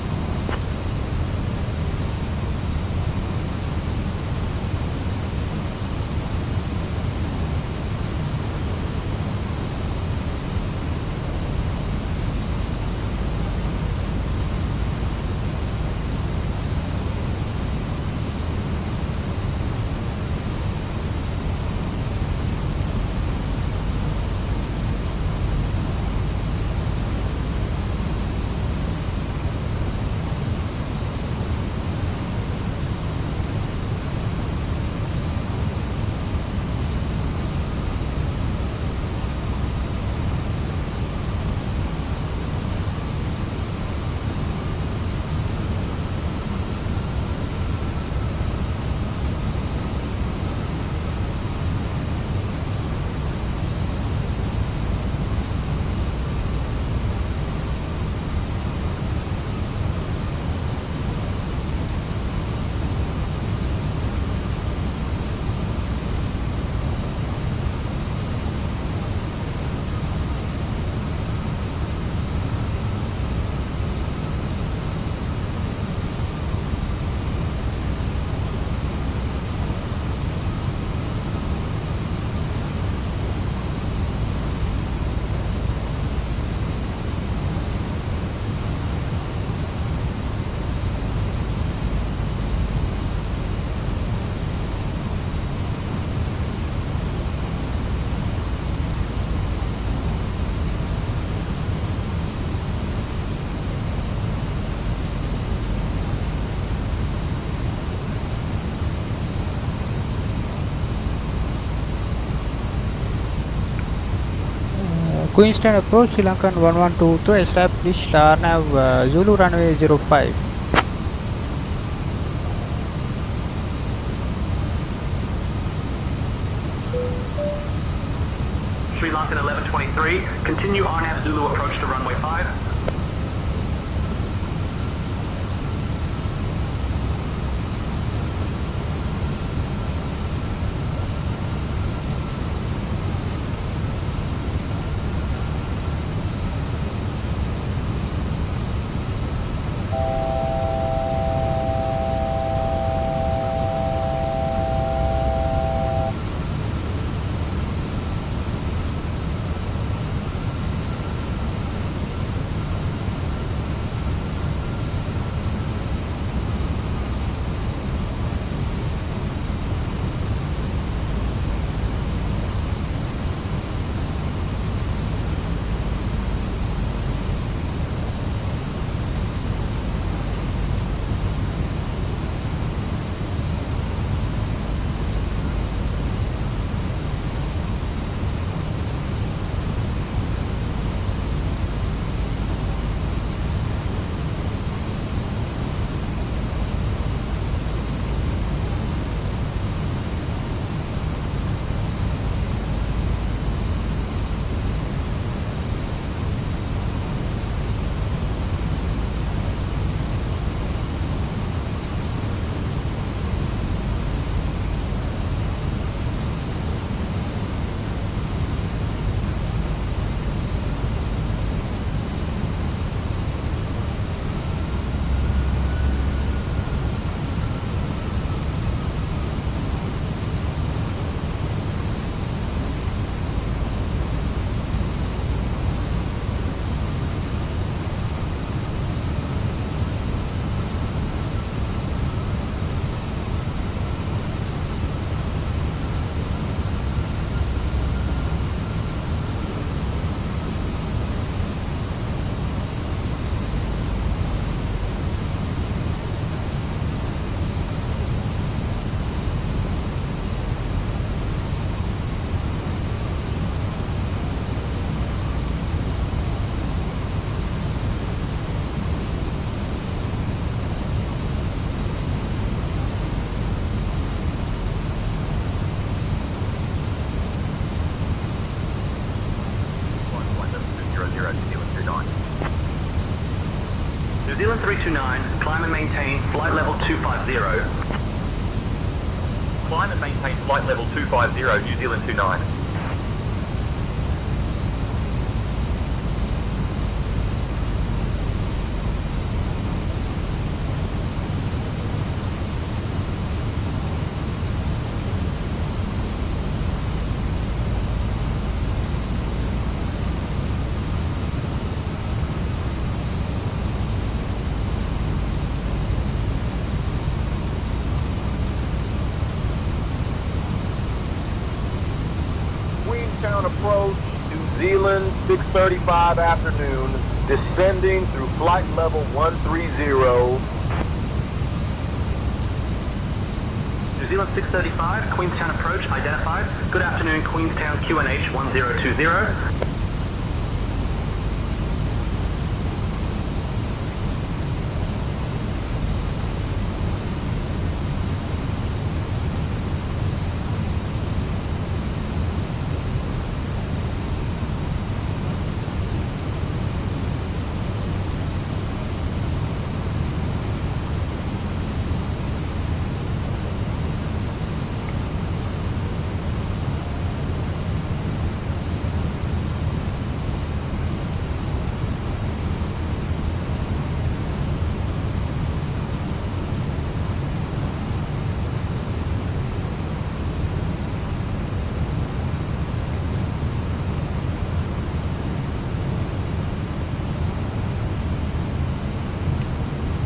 Queenstown approach Sri Lankan 112 to establish RNAV Zulu runway 05. Sri Lankan 1123, continue RNAV Zulu approach to runway 5. New Zealand 329, climb and maintain flight level 250. Climb and maintain flight level 250, New Zealand 29. Queenstown approach, New Zealand 6:35 afternoon, descending through flight level 130. New Zealand 635, Queenstown approach identified. Good afternoon, Queenstown QNH 1020.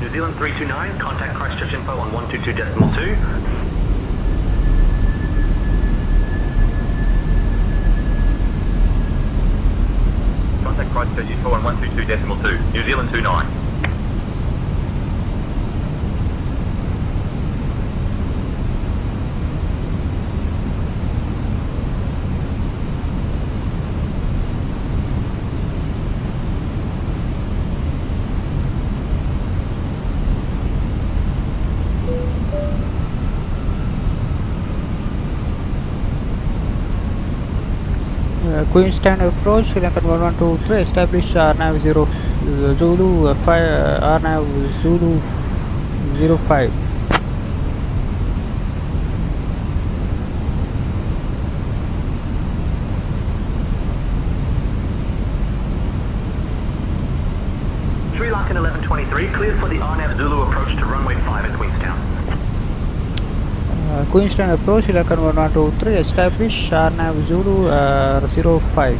New Zealand 329, contact Christchurch info on 122.2. Contact Christchurch info on 122.2, New Zealand 29. Queenstown approach, Sri Lankan 1123, establish RNAV 0 Zulu 5 RNAV Zulu 05. Sri Lankan 1123, cleared for the RNAV Zulu approach to runway 5 at Queenstown. Queenstown approach, Sri Lankan 1123, establish RNAV Zulu 05.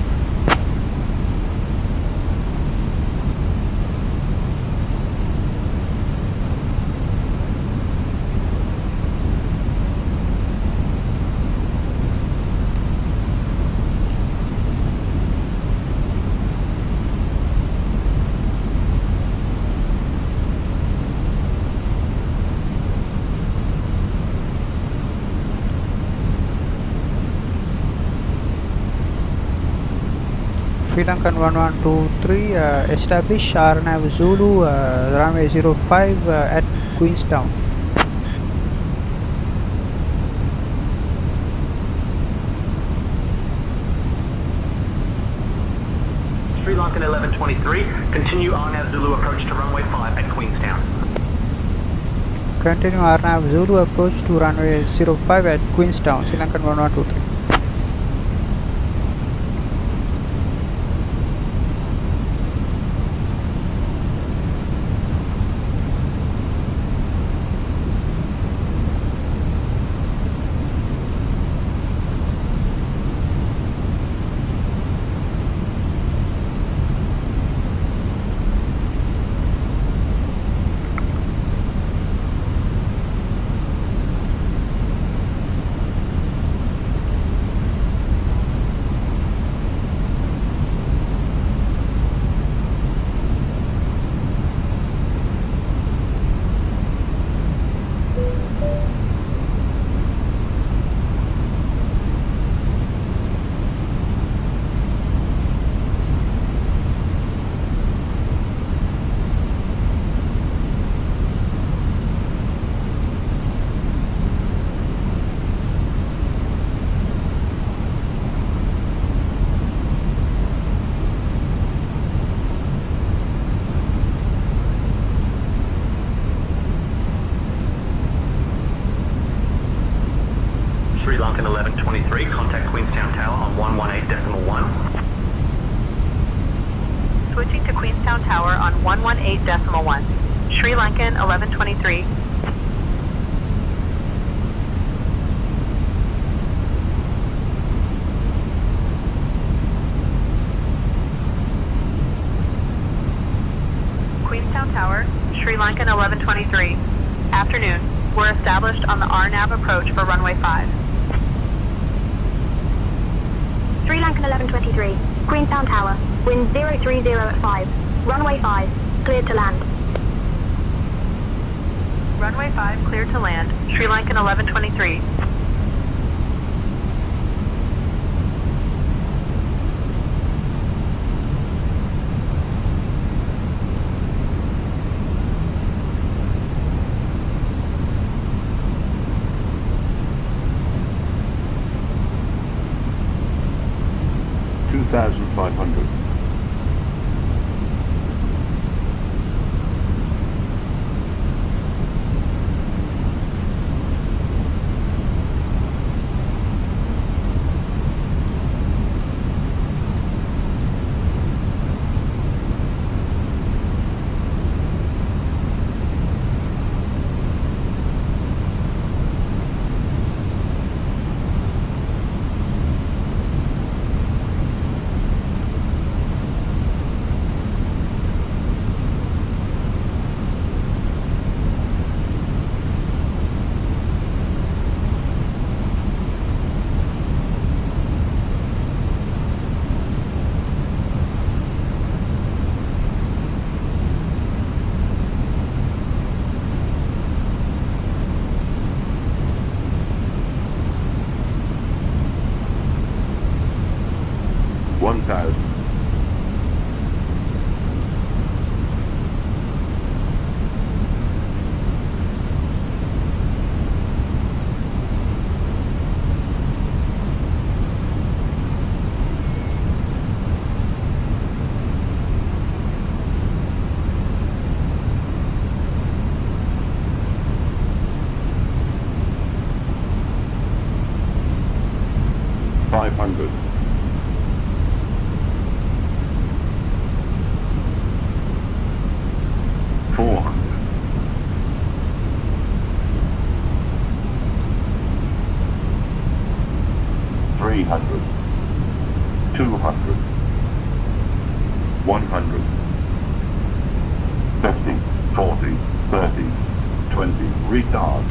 Sri Lankan 1123, establish RNAV Zulu runway 05 at Queenstown. Sri Lankan 1123, continue RNAV Zulu approach to runway 5 at Queenstown. Continue RNAV Zulu approach to runway 05 at Queenstown, Sri Lankan 1123. Sri Lankan 1123, contact Queenstown Tower on 118.1. Switching to Queenstown Tower on 118.1. Sri Lankan 1123. Queenstown Tower, Sri Lankan 1123. Afternoon. We're established on the RNAV approach for runway 5. Sri Lankan 1123, Queenstown Tower, wind 030 at 5, runway 5, cleared to land. Runway 5 cleared to land, Sri Lankan 1123. $2,500. 100. 50, 40, 30, 20, retard.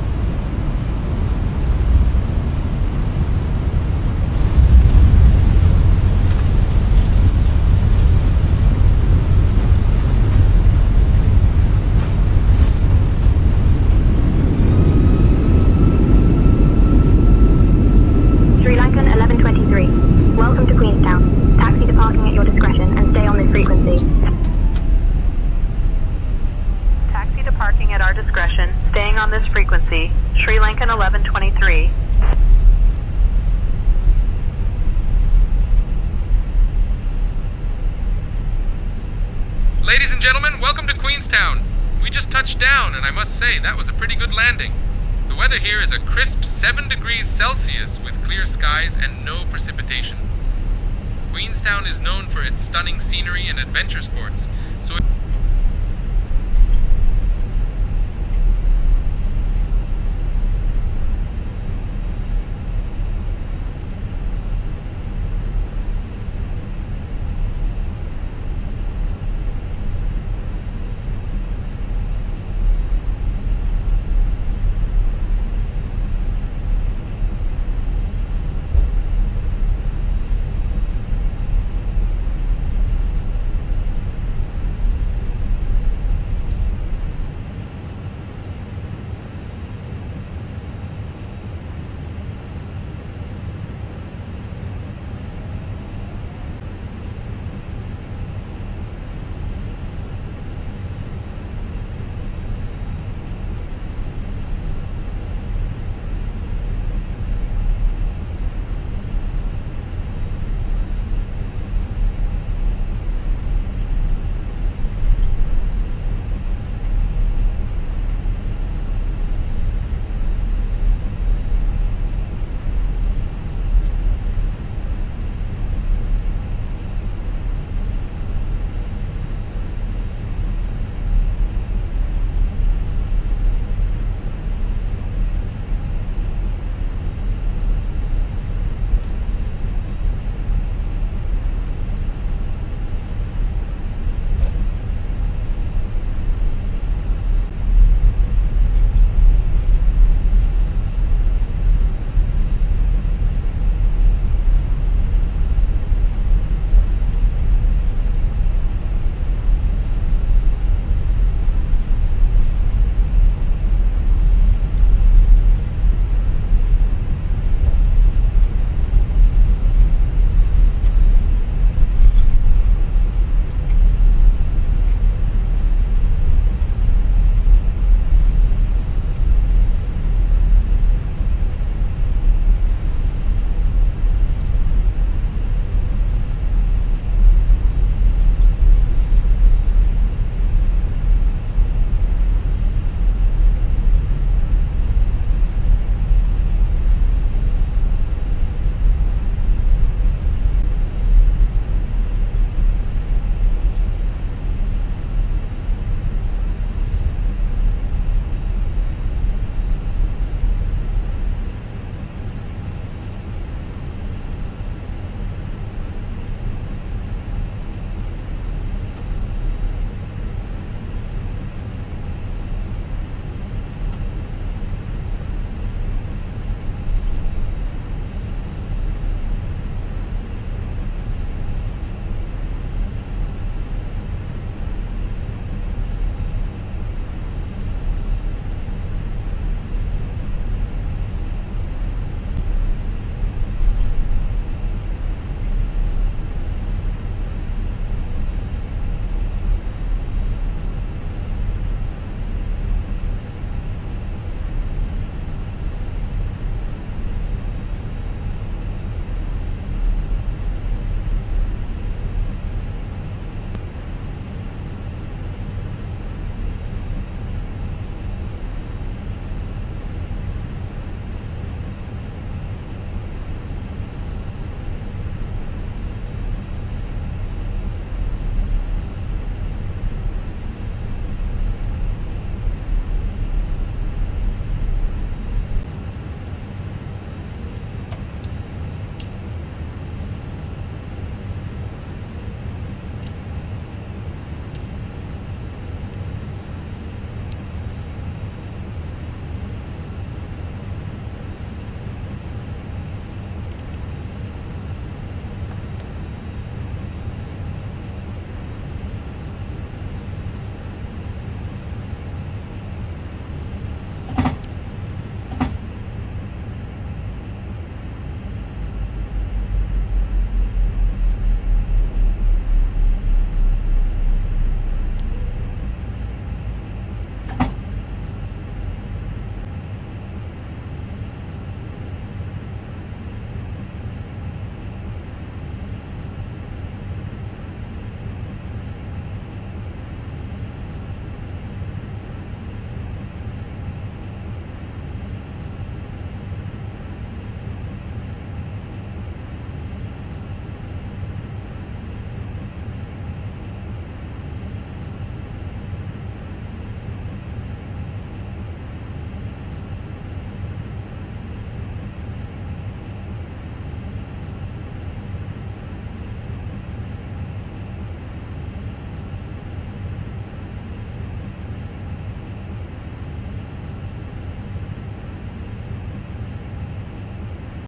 Sri Lankan 1123. Welcome to Queenstown. Taxi to parking at your discretion and stay on this frequency. Taxi to parking at our discretion, staying on this frequency. Sri Lankan 1123. Ladies and gentlemen, welcome to Queenstown. We just touched down, and I must say, that was a pretty good landing. The weather here is a crisp 7 degrees Celsius with clear skies and no precipitation. Queenstown is known for its stunning scenery and adventure sports, so